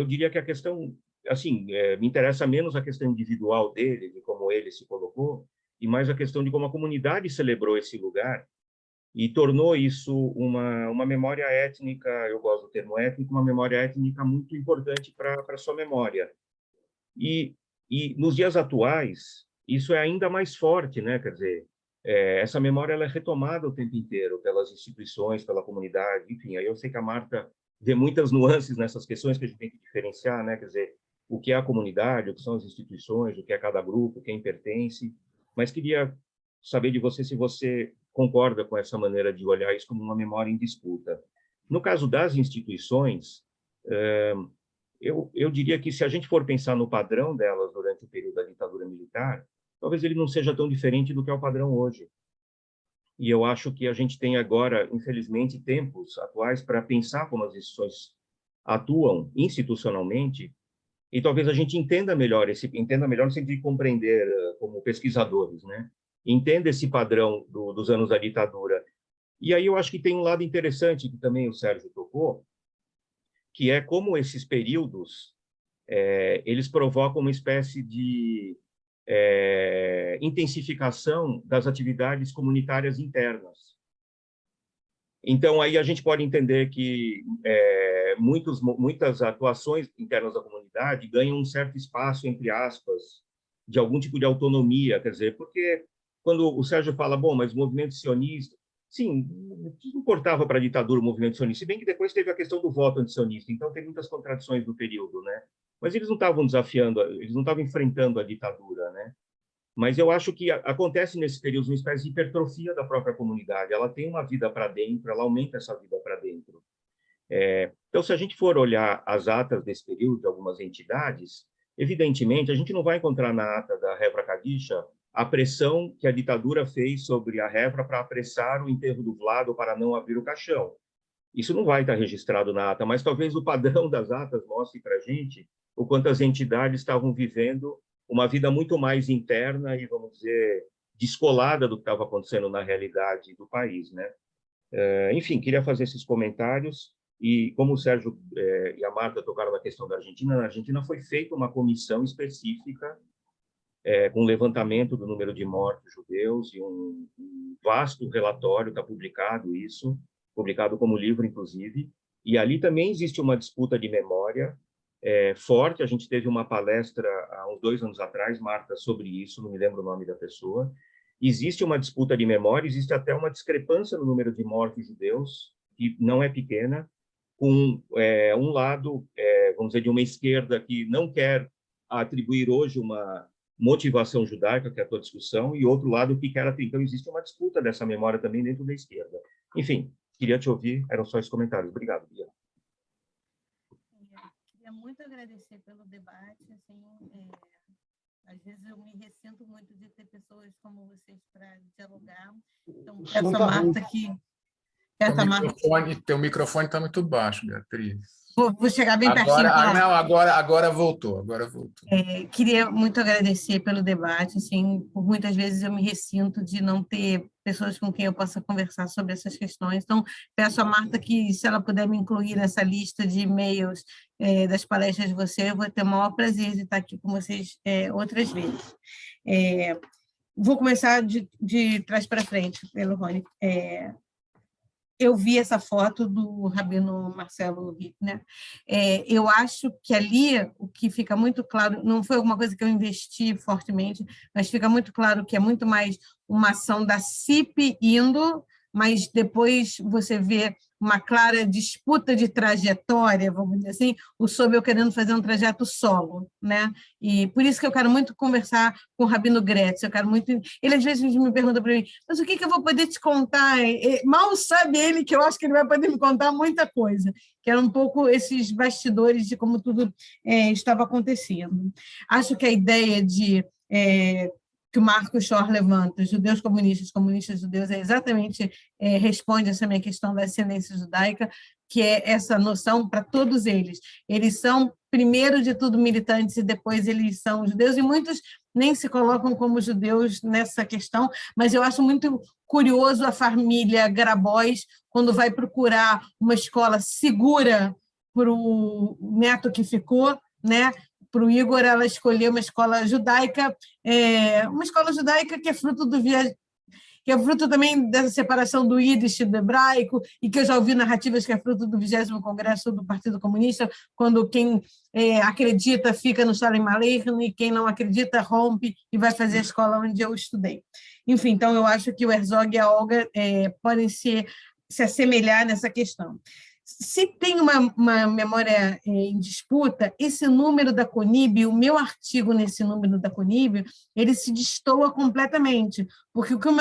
diria que a questão... Assim, me interessa menos a questão individual dele, de como ele se colocou, e mais a questão de como a comunidade celebrou esse lugar e tornou isso uma memória étnica, eu gosto do termo étnico, uma memória étnica muito importante para a sua memória. E nos dias atuais, isso é ainda mais forte, né? Quer dizer, essa memória ela é retomada o tempo inteiro pelas instituições, pela comunidade, enfim. Aí eu sei que a Marta vê muitas nuances nessas questões que a gente tem que diferenciar, né? Quer dizer, o que é a comunidade, o que são as instituições, o que é cada grupo, quem pertence. Mas queria saber de você se você concorda com essa maneira de olhar isso como uma memória em disputa. No caso das instituições, eu diria que se a gente for pensar no padrão delas durante o período da ditadura militar, talvez ele não seja tão diferente do que é o padrão hoje. E eu acho que a gente tem agora, infelizmente, tempos atuais para pensar como as instituições atuam institucionalmente, e talvez a gente entenda melhor no sentido de compreender como pesquisadores, né? Entenda esse padrão dos anos da ditadura. E aí eu acho que tem um lado interessante que também o Sérgio tocou, que é como esses períodos eles provocam uma espécie de intensificação das atividades comunitárias internas. Então, aí a gente pode entender que muitas atuações internas da comunidade ganham um certo espaço, entre aspas, de algum tipo de autonomia, quer dizer, porque quando o Sérgio fala, bom, mas o movimento sionista, sim, o que importava para a ditadura o movimento sionista? Se bem que depois teve a questão do voto antissionista, então tem muitas contradições do período, né? Mas eles não estavam desafiando, eles não estavam enfrentando a ditadura, né? Mas eu acho que acontece nesse período uma espécie de hipertrofia da própria comunidade. Ela tem uma vida para dentro, ela aumenta essa vida para dentro. Então, se a gente for olhar as atas desse período de algumas entidades, evidentemente, a gente não vai encontrar na ata da Hevra Kadisha a pressão que a ditadura fez sobre a Hevra para apressar o enterro do Vlado para não abrir o caixão. Isso não vai estar registrado na ata, mas talvez o padrão das atas mostre para a gente o quanto as entidades estavam vivendo uma vida muito mais interna e, vamos dizer, descolada do que estava acontecendo na realidade do país, né? Enfim, queria fazer esses comentários. E como o Sérgio e a Marta tocaram na questão da Argentina, na Argentina foi feita uma comissão específica com levantamento do número de mortos judeus e um vasto relatório, está publicado isso, publicado como livro, inclusive, e ali também existe uma disputa de memória forte. A gente teve uma palestra há uns 2 anos atrás, Marta, sobre isso, não me lembro o nome da pessoa. Existe uma disputa de memória, existe até uma discrepância no número de mortos judeus, que não é pequena, com um lado, vamos dizer, de uma esquerda que não quer atribuir hoje uma motivação judaica, que é a tua discussão, e outro lado que quer... Então, existe uma disputa dessa memória também dentro da esquerda. Enfim, queria te ouvir, eram só esses comentários. Obrigado, Bia. Queria muito agradecer pelo debate, assim, às vezes eu me ressinto muito de ter pessoas como vocês para dialogar. Então, essa Marta aqui... Teu microfone está muito baixo, Beatriz. Vou chegar bem pertinho. Agora voltou. Queria muito agradecer pelo debate. Assim, por muitas vezes eu me ressinto de não ter pessoas com quem eu possa conversar sobre essas questões. Então, peço a Marta que, se ela puder me incluir nessa lista de e-mails das palestras de você, eu vou ter o maior prazer de estar aqui com vocês outras vezes. Vou começar de trás para frente, pelo Rony. Eu vi essa foto do Rabino Marcelo Hickner. Eu acho que ali o que fica muito claro, não foi alguma coisa que eu investi fortemente, mas fica muito claro que é muito mais uma ação da CIP indo, mas depois você vê uma clara disputa de trajetória, vamos dizer assim, o Sobel querendo fazer um trajeto solo, né? E por isso que eu quero muito conversar com o Rabino Gretz, eu quero muito... Ele às vezes me pergunta para mim, mas o que eu vou poder te contar? Mal sabe ele que eu acho que ele vai poder me contar muita coisa, que eram um pouco esses bastidores de como tudo estava acontecendo. Acho que a ideia de... que o Marcos Shor levanta, judeus comunistas judeus, exatamente responde essa minha questão da ascendência judaica, que é essa noção para todos eles. Eles são, primeiro de tudo, militantes e depois eles são judeus, e muitos nem se colocam como judeus nessa questão, mas eu acho muito curioso a família Grabois, quando vai procurar uma escola segura para o neto que ficou, né? Para o Igor, ela escolheu uma escola judaica que é fruto do que é fruto também dessa separação do Yiddish e do hebraico, e que eu já ouvi narrativas que é fruto do 20º Congresso do Partido Comunista, quando quem acredita fica no Shalem Aleichem e quem não acredita rompe e vai fazer a escola onde eu estudei. Enfim, então eu acho que o Herzog e a Olga podem se assemelhar nessa questão. Se tem uma memória em disputa, esse número da CONIB, o meu artigo nesse número da CONIB, ele se destoa completamente, porque o que o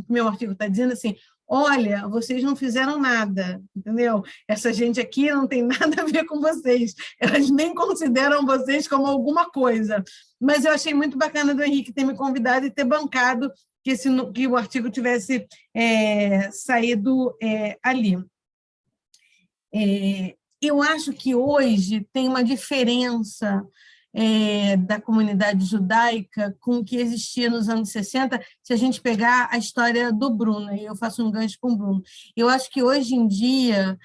meu artigo está dizendo assim, olha, vocês não fizeram nada, entendeu? Essa gente aqui não tem nada a ver com vocês, elas nem consideram vocês como alguma coisa. Mas eu achei muito bacana do Henrique ter me convidado e ter bancado que o artigo tivesse saído ali. Eu acho que hoje tem uma diferença da comunidade judaica com o que existia nos anos 60, se a gente pegar a história do Bruno, e eu faço um gancho com o Bruno. Eu acho que hoje em dia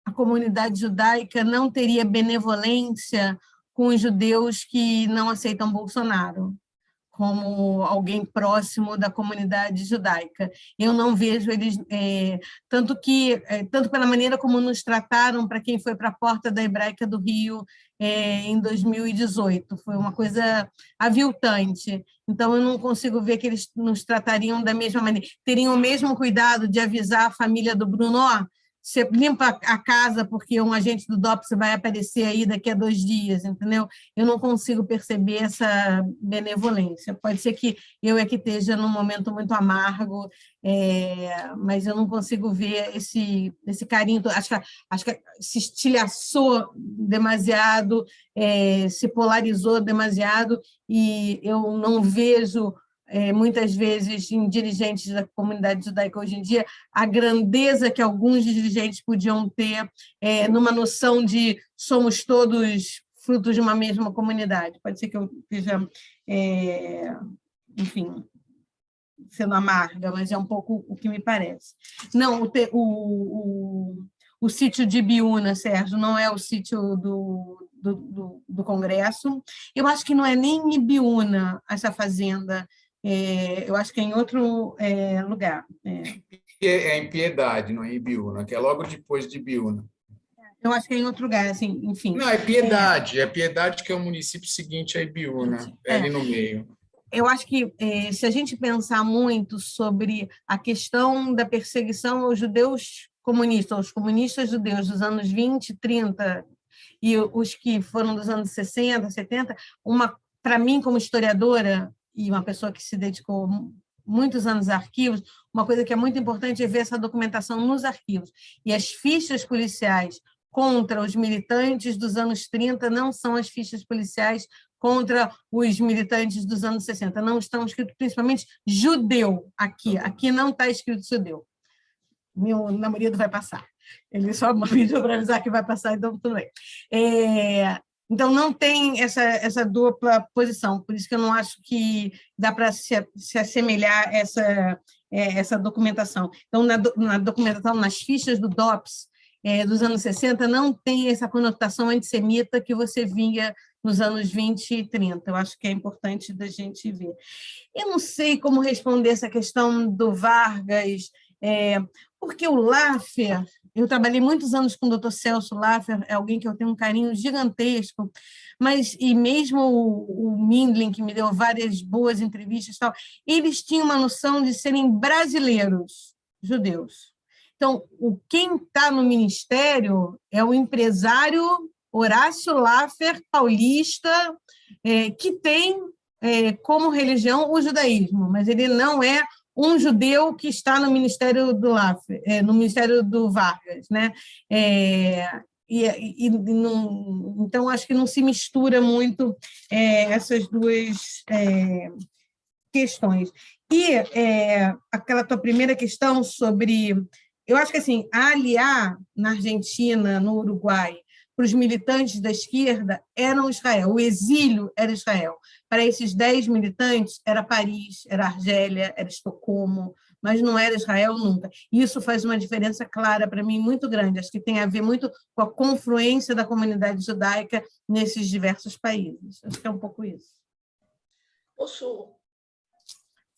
a comunidade judaica não teria benevolência com os judeus que não aceitam Bolsonaro, como alguém próximo da comunidade judaica. Eu não vejo eles, tanto pela maneira como nos trataram para quem foi para a porta da Hebraica do Rio em 2018, foi uma coisa aviltante. Então, eu não consigo ver que eles nos tratariam da mesma maneira, teriam o mesmo cuidado de avisar a família do Bruno, você limpa a casa porque um agente do DOPS vai aparecer aí daqui a 2 dias, entendeu? Eu não consigo perceber essa benevolência. Pode ser que eu que esteja num momento muito amargo, mas eu não consigo ver esse carinho. Acho que se estilhaçou demasiado, se polarizou demasiado, e eu não vejo... muitas vezes em dirigentes da comunidade judaica hoje em dia, a grandeza que alguns dirigentes podiam ter numa noção de somos todos frutos de uma mesma comunidade. Pode ser que eu esteja, enfim, sendo amarga, mas é um pouco o que me parece. Não, o sítio de Ibiúna, Sérgio, não é o sítio do Congresso. Eu acho que não é nem em Ibiúna essa fazenda, eu acho que é em outro lugar. É em Piedade, não é em Ibiúna, que é logo depois de Ibiúna. Eu acho que é em outro lugar, assim, enfim. Não, é Piedade que é o município seguinte a Ibiúna, ali no meio. Eu acho que, se a gente pensar muito sobre a questão da perseguição aos judeus comunistas, aos comunistas judeus dos anos 20, 30, e os que foram dos anos 60, 70, para mim, como historiadora, e uma pessoa que se dedicou muitos anos arquivos, uma coisa que é muito importante é ver essa documentação nos arquivos. E as fichas policiais contra os militantes dos anos 30 não são as fichas policiais contra os militantes dos anos 60. Não estão escritos principalmente judeu aqui. Aqui não está escrito judeu. Meu namorado vai passar. Ele só pediu para avisar que vai passar, então tudo bem. Então, não tem essa dupla posição, por isso que eu não acho que dá para se assemelhar a essa documentação. Então, na documentação, nas fichas do DOPS dos anos 60, não tem essa conotação antissemita que você via nos anos 20 e 30. Eu acho que é importante da gente ver. Eu não sei como responder essa questão do Vargas, porque o Laffer, eu trabalhei muitos anos com o Dr. Celso Laffer, é alguém que eu tenho um carinho gigantesco, e mesmo o Mindlin, que me deu várias boas entrevistas, eles tinham uma noção de serem brasileiros, judeus. Então, quem está no ministério é o empresário Horácio Laffer, paulista, que tem como religião o judaísmo, mas ele não é um judeu que está no Ministério do Laffer, no Ministério do Vargas, né? Então, acho que não se mistura muito essas duas questões. E aquela tua primeira questão sobre... Eu acho que, assim, aliar na Argentina, no Uruguai, para os militantes da esquerda, eram Israel. O exílio era Israel. Para esses 10 militantes, era Paris, era Argélia, era Estocolmo, mas não era Israel nunca. E isso faz uma diferença clara para mim, muito grande. Acho que tem a ver muito com a confluência da comunidade judaica nesses diversos países. Acho que é um pouco isso. Posso...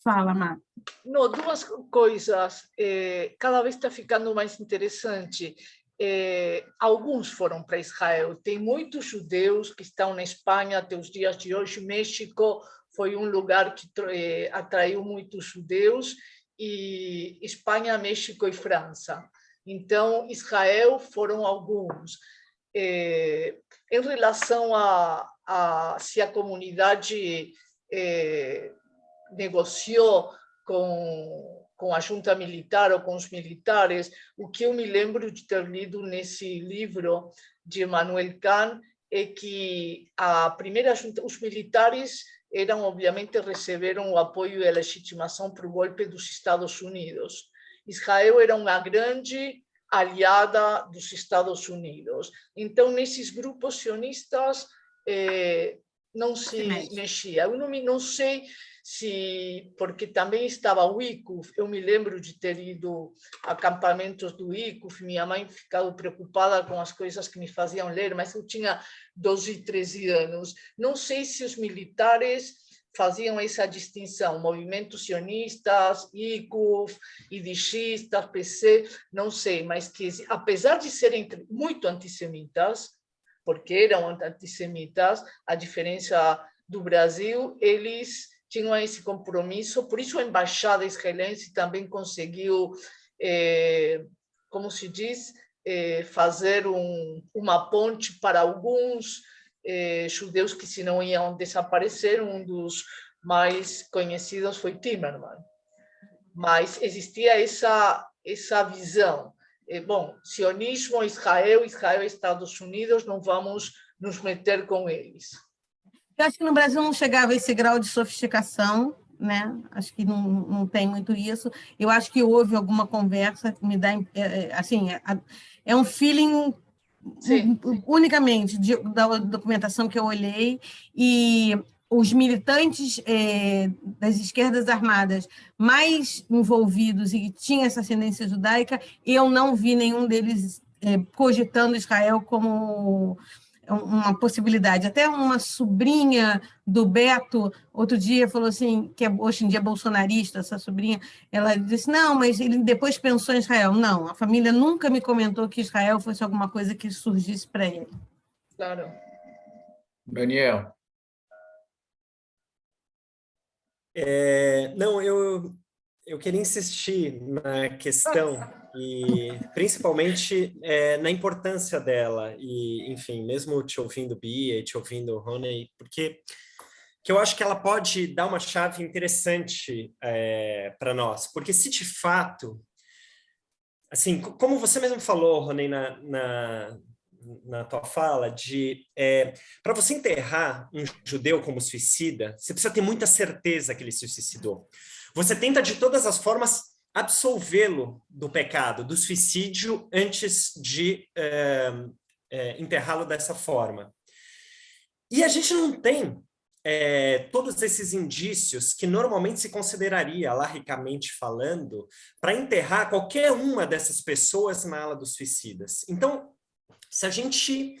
Fala, Marta. Não, duas coisas. Cada vez está ficando mais interessante. Alguns foram para Israel. Tem muitos judeus que estão na Espanha até os dias de hoje. México foi um lugar que atraiu muitos judeus, e Espanha, México e França. Então, Israel foram alguns. Em relação a se a comunidade negociou com a junta militar ou com os militares, o que eu me lembro de ter lido nesse livro de Emmanuel Kant é que a primeira junta, os militares obviamente receberam o apoio e a legitimação para o golpe dos Estados Unidos. Israel era uma grande aliada dos Estados Unidos. Então, nesses grupos sionistas, não se mexia. Eu não sei porque também estava o ICUF, eu me lembro de ter ido a acampamentos do ICUF, minha mãe ficava preocupada com as coisas que me faziam ler, mas eu tinha 12, 13 anos. Não sei se os militares faziam essa distinção, movimentos sionistas, ICUF, idixistas, PC, não sei, mas que apesar de serem muito antissemitas, porque eram antissemitas, a diferença do Brasil, eles tinham esse compromisso, por isso a embaixada israelense também conseguiu, como se diz, fazer uma ponte para alguns judeus que senão iam desaparecer. Um dos mais conhecidos foi Timerman. Mas existia essa visão. Bom, sionismo, Israel, Estados Unidos, não vamos nos meter com eles. Eu acho que no Brasil não chegava a esse grau de sofisticação, né? Acho que não tem muito isso. Eu acho que houve alguma conversa que me dá... assim, é um feeling... Sim. Unicamente da documentação que eu olhei, e os militantes das esquerdas armadas mais envolvidos e que tinham essa ascendência judaica, eu não vi nenhum deles cogitando Israel como uma possibilidade. Até uma sobrinha do Beto, outro dia, falou assim, que hoje em dia é bolsonarista, essa sobrinha, ela disse, não, mas ele depois pensou em Israel. Não, a família nunca me comentou que Israel fosse alguma coisa que surgisse para ele. Claro. Daniel. Não, eu queria insistir na questão, e principalmente na importância dela, e, enfim, mesmo te ouvindo, Bia, e te ouvindo, Rony, porque que eu acho que ela pode dar uma chave interessante para nós, porque se de fato, assim, como você mesmo falou, Rony, na tua fala, para você enterrar um judeu como suicida, você precisa ter muita certeza que ele se suicidou. Você tenta de todas as formas absolvê-lo do pecado, do suicídio, antes de enterrá-lo dessa forma. E a gente não tem todos esses indícios que normalmente se consideraria, laicamente falando, para enterrar qualquer uma dessas pessoas na ala dos suicidas. Então, se a gente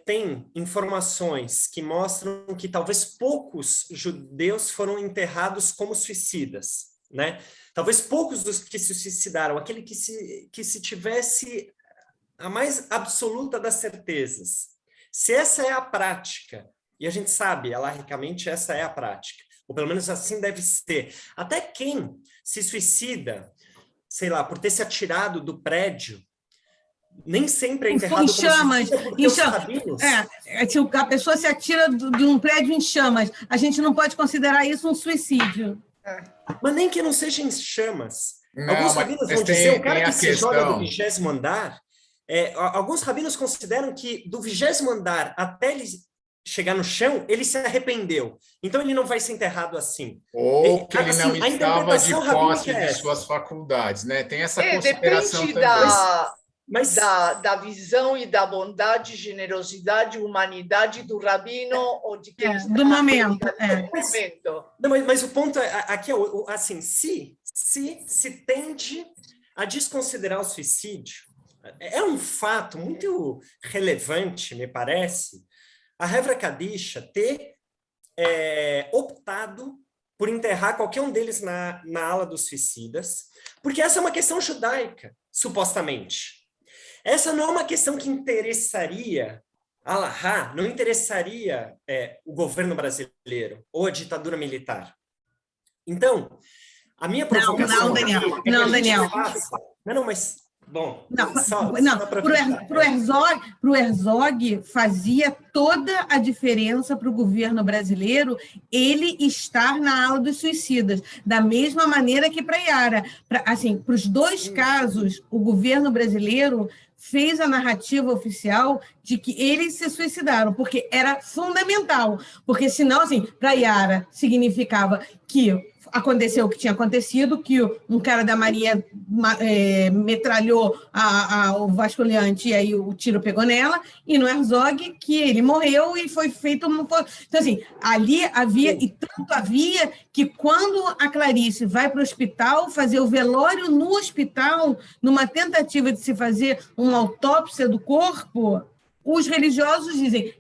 tem informações que mostram que talvez poucos judeus foram enterrados como suicidas, né? Talvez poucos dos que se suicidaram, aquele que se tivesse a mais absoluta das certezas. Se essa é a prática, e a gente sabe, laicamente, essa é a prática, ou pelo menos assim deve ser. Até quem se suicida, sei lá, por ter se atirado do prédio, nem sempre é enterrado em chamas, como suicida, porque os rabinos... se a pessoa se atira de um prédio em chamas, a gente não pode considerar isso um suicídio. Mas nem que não seja em chamas. Não, alguns rabinos vão dizer, o cara que se joga do 20º andar, alguns rabinos consideram que do 20º andar até ele chegar no chão, ele se arrependeu. Então ele não vai ser enterrado assim. Ou que ele não assim, estava de posse de essa. suas faculdades, né? Tem essa consideração depende também. da visão e da bondade, generosidade, humanidade do rabino ou de quem está do momento. Mas o ponto aqui é assim, se tende a desconsiderar o suicídio, é um fato muito relevante, me parece, a Hevra Kadisha ter optado por enterrar qualquer um deles na ala dos suicidas, porque essa é uma questão judaica, supostamente. Essa não é uma questão que interessaria Allahá, não interessaria o governo brasileiro ou a ditadura militar. Então, a minha provocação... Não, Daniel. Não, mas... Bom, para o Herzog fazia toda a diferença para o governo brasileiro ele estar na ala dos suicidas, da mesma maneira que para Yara. Assim, para os dois casos, o governo brasileiro fez a narrativa oficial de que eles se suicidaram, porque era fundamental, porque senão, assim, para Yara significava que aconteceu o que tinha acontecido, que um cara da Marinha metralhou o vasculhante e aí o tiro pegou nela, e no Herzog que ele morreu e foi feito... Então, assim, ali havia, e tanto havia, que quando a Clarice vai para o hospital fazer o velório no hospital, numa tentativa de se fazer uma autópsia do corpo... Os religiosos dizem,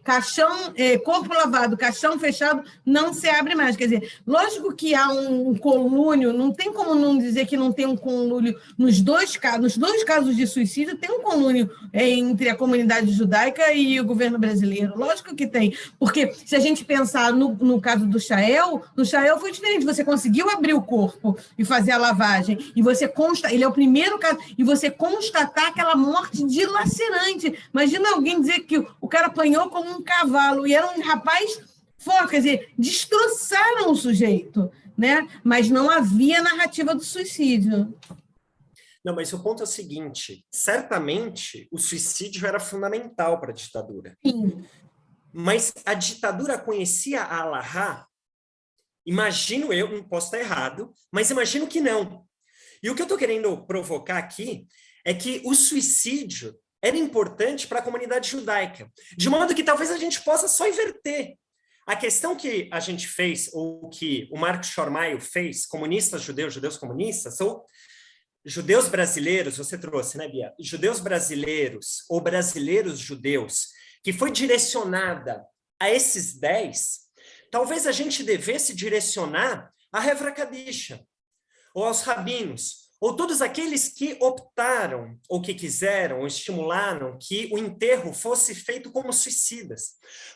corpo lavado, caixão fechado, não se abre mais. Quer dizer, lógico que há um conluio, não tem como não dizer que não tem um conluio. Nos dois casos de suicídio, tem um conluio entre a comunidade judaica e o governo brasileiro. Lógico que tem. Porque se a gente pensar no caso do Shael, no Shael foi diferente. Você conseguiu abrir o corpo e fazer a lavagem. E você ele é o primeiro caso. E você constatar aquela morte dilacerante. Imagina alguém dizer que o cara apanhou como um cavalo e era um rapaz forte, quer dizer, destroçaram o sujeito, né? Mas não havia narrativa do suicídio. Não, mas o ponto é o seguinte, certamente o suicídio era fundamental para a ditadura. Sim. Mas a ditadura conhecia a Allahá? Imagino eu, não posso estar errado, mas imagino que não. E o que eu estou querendo provocar aqui é que o suicídio era importante para a comunidade judaica, de modo que talvez a gente possa só inverter. A questão que a gente fez, ou que o Marcos Shormaio fez, comunistas judeus, judeus comunistas, ou judeus brasileiros, você trouxe, né, Bia? Judeus brasileiros, ou brasileiros judeus, que foi direcionada a esses 10, talvez a gente devesse direcionar a Hevra Kadisha, ou aos rabinos, ou todos aqueles que optaram, ou que quiseram, ou estimularam que o enterro fosse feito como suicidas.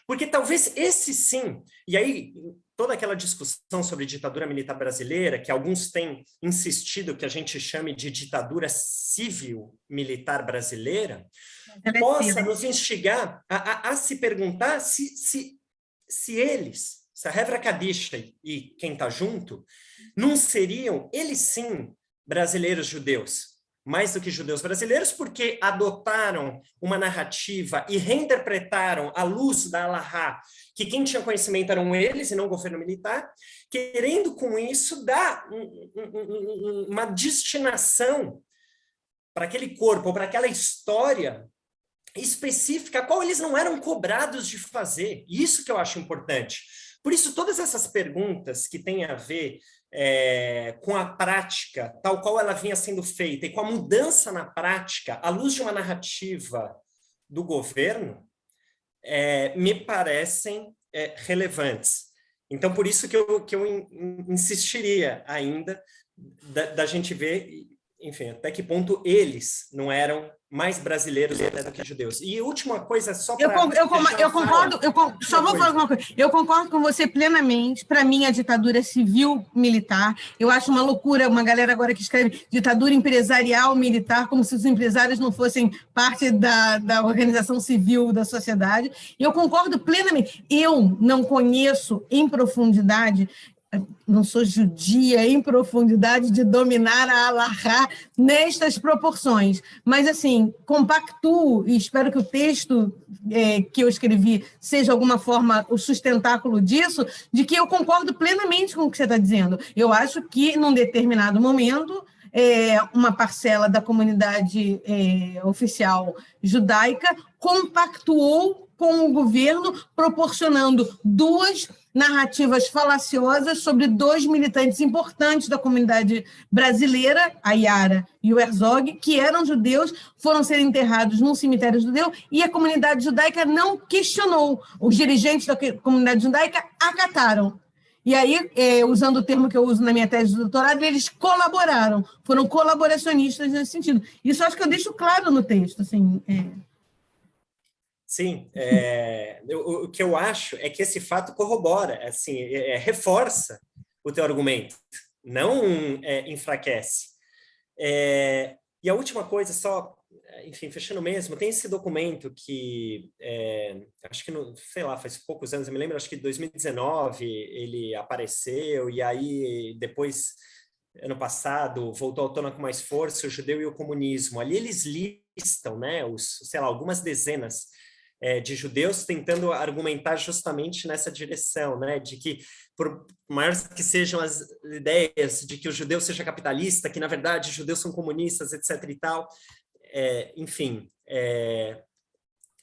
Porque talvez esse sim, e aí toda aquela discussão sobre ditadura militar brasileira, que alguns têm insistido que a gente chame de ditadura civil-militar brasileira, possa nos instigar a se perguntar se eles, se a Hevra Kadisha e quem está junto, não seriam, eles sim, brasileiros judeus, mais do que judeus brasileiros, porque adotaram uma narrativa e reinterpretaram à luz da Allahá, que quem tinha conhecimento eram eles e não o governo militar, querendo com isso dar uma destinação para aquele corpo, ou para aquela história específica, a qual eles não eram cobrados de fazer. Isso que eu acho importante. Por isso, todas essas perguntas que têm a ver com a prática, tal qual ela vinha sendo feita, e com a mudança na prática, à luz de uma narrativa do governo, me parecem relevantes. Então, por isso que eu insistiria ainda da gente ver, enfim, até que ponto eles não eram mais brasileiros do que judeus. E última coisa, só para... Eu concordo, só vou falar uma coisa. Eu concordo com você plenamente. Para mim, a ditadura civil-militar, eu acho uma loucura uma galera agora que escreve ditadura empresarial-militar, como se os empresários não fossem parte da organização civil da sociedade. E eu concordo plenamente. Eu não conheço em profundidade, não sou judia em profundidade de dominar a Allahá nestas proporções, mas assim, compactuo e espero que o texto que eu escrevi seja alguma forma o sustentáculo disso, de que eu concordo plenamente com o que você está dizendo. Eu acho que, num determinado momento, uma parcela da comunidade oficial judaica compactuou com o governo, proporcionando duas narrativas falaciosas sobre dois militantes importantes da comunidade brasileira, a Yara e o Herzog, que eram judeus, foram ser enterrados num cemitério judeu, e a comunidade judaica não questionou. Os dirigentes da comunidade judaica acataram. E aí, usando o termo que eu uso na minha tese de doutorado, eles colaboraram, foram colaboracionistas nesse sentido. Isso acho que eu deixo claro no texto, assim. Sim, o que eu acho é que esse fato corrobora, assim, reforça o teu argumento, não enfraquece. E a última coisa, só, enfim, fechando mesmo, tem esse documento que, acho que, sei lá, faz poucos anos, eu me lembro, acho que em 2019 ele apareceu, e aí depois, ano passado, voltou à tona com mais força, o judeu e o comunismo. Ali eles listam, né, sei lá, algumas dezenas de judeus tentando argumentar justamente nessa direção, né, de que, por maiores que sejam as ideias de que o judeu seja capitalista, que, na verdade, os judeus são comunistas, etc. e tal, enfim, se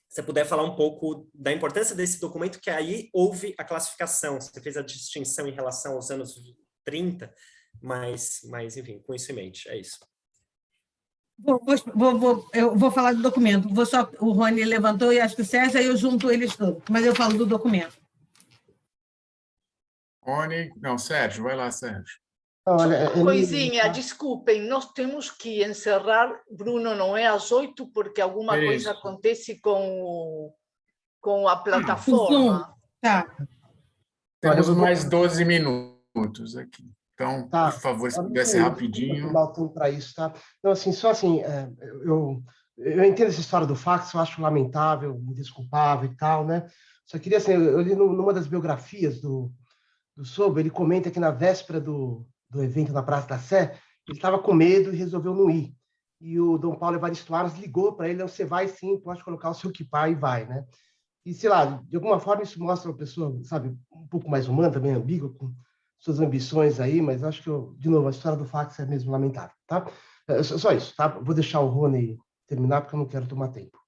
você puder falar um pouco da importância desse documento, que aí houve a classificação, você fez a distinção em relação aos anos 30, mas enfim, com isso em mente, é isso. Eu vou falar do documento. O Rony levantou e acho que o Sérgio, aí eu junto eles todos, mas eu falo do documento. Rony, não, Sérgio, vai lá, Sérgio. Olha, Coisinha, desculpem, nós temos que encerrar, Bruno, não é às 8, porque alguma coisa acontece com a plataforma. Tá. Temos mais 12 minutos aqui. Então, por favor, se puder ser rapidinho. Não tempo para isso, tá? Então, assim, só assim, eu entendo essa história do fax, eu acho lamentável, indesculpável e tal, né? Só queria, assim, eu li numa das biografias do Sobel, ele comenta que na véspera do evento na Praça da Sé, ele estava com medo e resolveu não ir. E o Dom Paulo Evaristo Armas ligou para ele, você vai sim, pode colocar o seu kippah e vai, né? E, sei lá, de alguma forma isso mostra uma pessoa, sabe, um pouco mais humana, também ambígua, com suas ambições aí, mas acho que, de novo, a história do fax é mesmo lamentável, tá? Só isso, tá? Vou deixar o Rony terminar, porque eu não quero tomar tempo.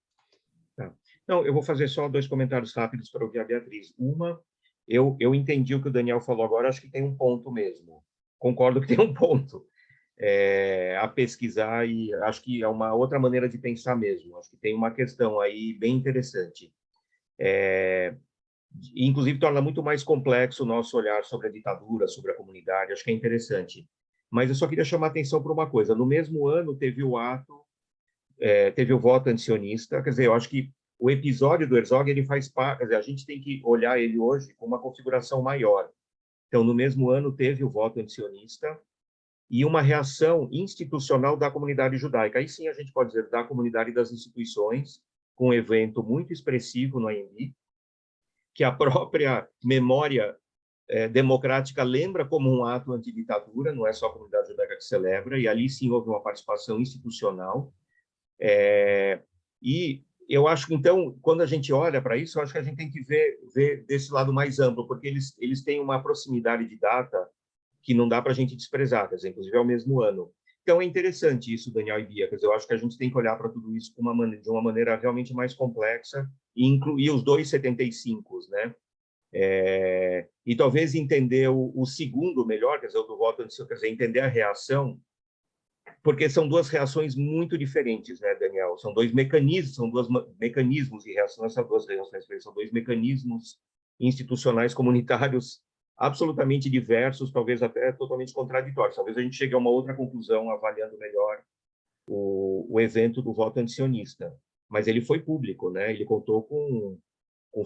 Tá. Não, eu vou fazer só 2 comentários rápidos para ouvir a Beatriz. Uma, eu entendi o que o Daniel falou agora, acho que tem um ponto mesmo. Concordo que tem um ponto a pesquisar, e acho que é uma outra maneira de pensar mesmo. Acho que tem uma questão aí bem interessante. Inclusive, torna muito mais complexo o nosso olhar sobre a ditadura, sobre a comunidade, acho que é interessante. Mas eu só queria chamar a atenção para uma coisa. No mesmo ano, teve o teve o voto antisionista, quer dizer, eu acho que o episódio do Herzog, ele faz parte, quer dizer, a gente tem que olhar ele hoje com uma configuração maior. Então, no mesmo ano, teve o voto antisionista e uma reação institucional da comunidade judaica. Aí sim a gente pode dizer da comunidade e das instituições, com um evento muito expressivo no AMB, que a própria memória democrática lembra como um ato antiditadura, não é só a comunidade judaica que celebra, e ali sim houve uma participação institucional. E eu acho que, então, quando a gente olha para isso, eu acho que a gente tem que ver desse lado mais amplo, porque eles têm uma proximidade de data que não dá para a gente desprezar, quer dizer, inclusive é o mesmo ano. Então, é interessante isso, Daniel e Bia, quer dizer, eu acho que a gente tem que olhar para tudo isso de uma maneira realmente mais complexa e incluir os dois 75, né? E talvez entender o segundo melhor, quer dizer, o do voto antes, quer dizer, entender a reação, porque são duas reações muito diferentes, né, Daniel? São dois mecanismos de reação, essas duas reações, são dois mecanismos institucionais comunitários absolutamente diversos, talvez até totalmente contraditórios. Talvez a gente chegue a uma outra conclusão avaliando melhor o evento do voto antisionista. Mas ele foi público, né? Ele contou com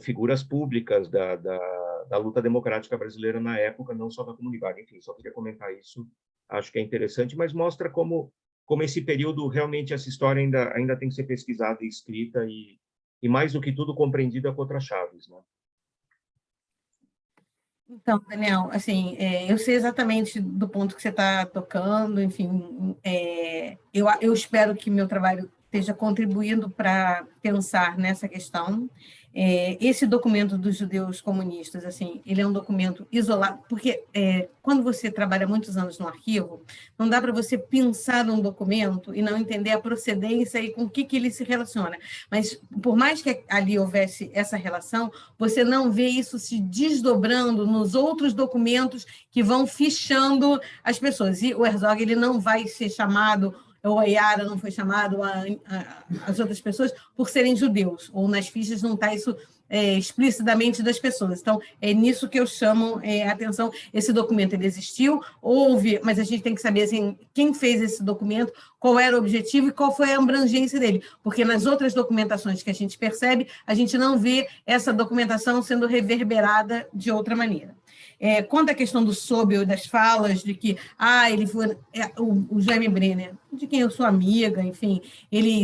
figuras públicas da luta democrática brasileira na época, não só da comunidade. Enfim, só queria comentar isso. Acho que é interessante, mas mostra como esse período, realmente, essa história ainda tem que ser pesquisada e escrita e mais do que tudo, compreendida com outras chaves, né? Então, Daniel, assim, eu sei exatamente do ponto que você está tocando, enfim, eu espero que meu trabalho esteja contribuindo para pensar nessa questão. Esse documento dos judeus comunistas, assim, ele é um documento isolado, porque quando você trabalha muitos anos no arquivo, não dá para você pensar num documento e não entender a procedência e com o que ele se relaciona. Mas, por mais que ali houvesse essa relação, você não vê isso se desdobrando nos outros documentos que vão fichando as pessoas. E o Herzog, ele não vai ser chamado, ou a Yara não foi chamado, as outras pessoas, por serem judeus, ou nas fichas não está isso explicitamente das pessoas. Então, é nisso que eu chamo a atenção. Esse documento, ele existiu, houve, mas a gente tem que saber assim, quem fez esse documento, qual era o objetivo e qual foi a abrangência dele, porque nas outras documentações que a gente percebe, a gente não vê essa documentação sendo reverberada de outra maneira. Quanto à questão do Sobel, das falas, de que ele foi o Jaime Brenner, de quem eu sou amiga, enfim,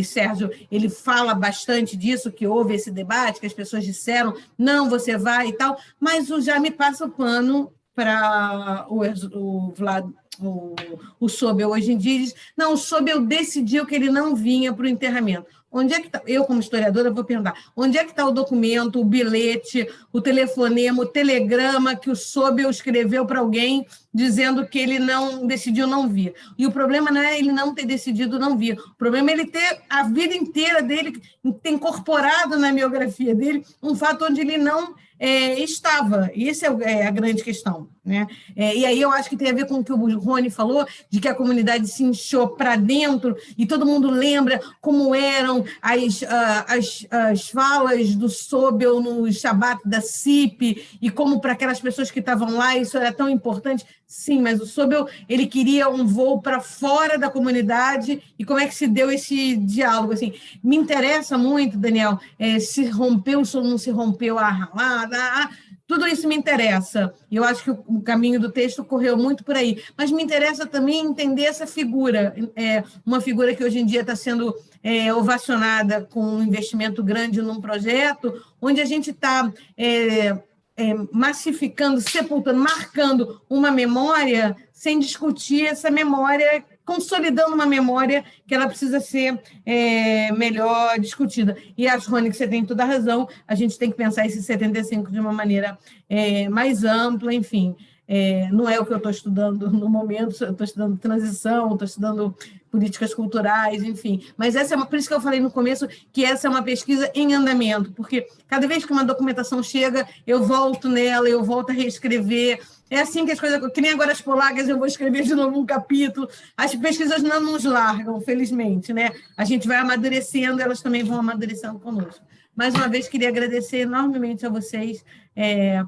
Sérgio, ele fala bastante disso, que houve esse debate, que as pessoas disseram, não, você vai e tal, mas o Jaime passa o pano para o Sobel hoje em dia, diz, não, o Sobel decidiu que ele não vinha para o enterramento. Onde é que está? Eu, como historiadora, vou perguntar, onde é que está o documento, o bilhete, o telefonema, o telegrama que o Sobel escreveu para alguém dizendo que ele não decidiu não vir? E o problema não é ele não ter decidido não vir, o problema é ele ter a vida inteira dele, ter incorporado na biografia dele um fato onde ele não estava. Essa é a grande questão, né? E aí eu acho que tem a ver com o que o Rony falou, de que a comunidade se inchou para dentro e todo mundo lembra como eram as falas do Sobel no Shabat da CIP e como para aquelas pessoas que estavam lá isso era tão importante. Sim, mas o Sobel, ele queria um voo para fora da comunidade e como é que se deu esse diálogo? Assim, me interessa muito, Daniel, se rompeu ou não se rompeu a ralada, tudo isso me interessa. E eu acho que o caminho do texto correu muito por aí. Mas me interessa também entender essa figura, uma figura que hoje em dia está sendo ovacionada com um investimento grande num projeto, onde a gente está massificando, sepultando, marcando uma memória sem discutir essa memória, consolidando uma memória que ela precisa ser melhor discutida. E acho, Rony, que você tem toda a razão, a gente tem que pensar esse 75 de uma maneira mais ampla, enfim. Não é o que eu estou estudando no momento, eu estou estudando transição, estou estudando políticas culturais, enfim. Mas por isso que eu falei no começo que essa é uma pesquisa em andamento, porque cada vez que uma documentação chega, eu volto nela, eu volto a reescrever. É assim que as coisas... Que nem agora as Polagas, eu vou escrever de novo um capítulo. As pesquisas não nos largam, felizmente, né? A gente vai amadurecendo, elas também vão amadurecendo conosco. Mais uma vez, queria agradecer enormemente a vocês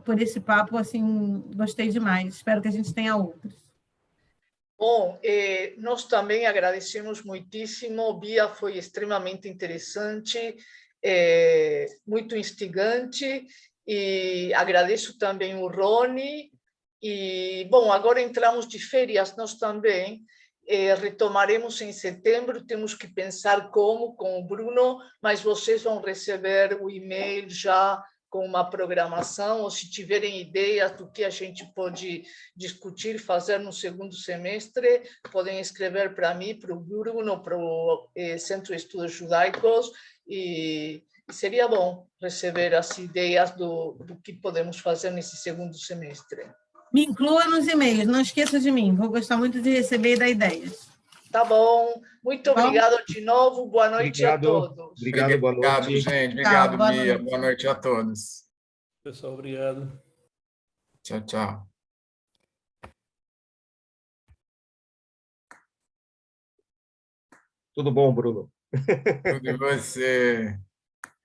por esse papo, assim, gostei demais. Espero que a gente tenha outros. Bom, nós também agradecemos muitíssimo. Bia, foi extremamente interessante, muito instigante, e agradeço também o Rony. E, bom, agora entramos de férias nós também, retomaremos em setembro, temos que pensar como, com o Bruno, mas vocês vão receber o e-mail já com uma programação, ou se tiverem ideias do que a gente pode discutir, fazer no segundo semestre, podem escrever para mim, para o Bruno, para o Centro de Estudos Judaicos, e seria bom receber as ideias do que podemos fazer nesse segundo semestre. Me inclua nos e-mails, não esqueça de mim, vou gostar muito de receber e dar ideias. Tá bom, muito obrigado de novo, boa noite a todos. Obrigado, boa Obrigado, noite. gente. Obrigado, boa Mia. noite. Boa noite a todos. Pessoal, obrigado. Tchau, tchau. Tudo bom, Bruno? Tudo e você?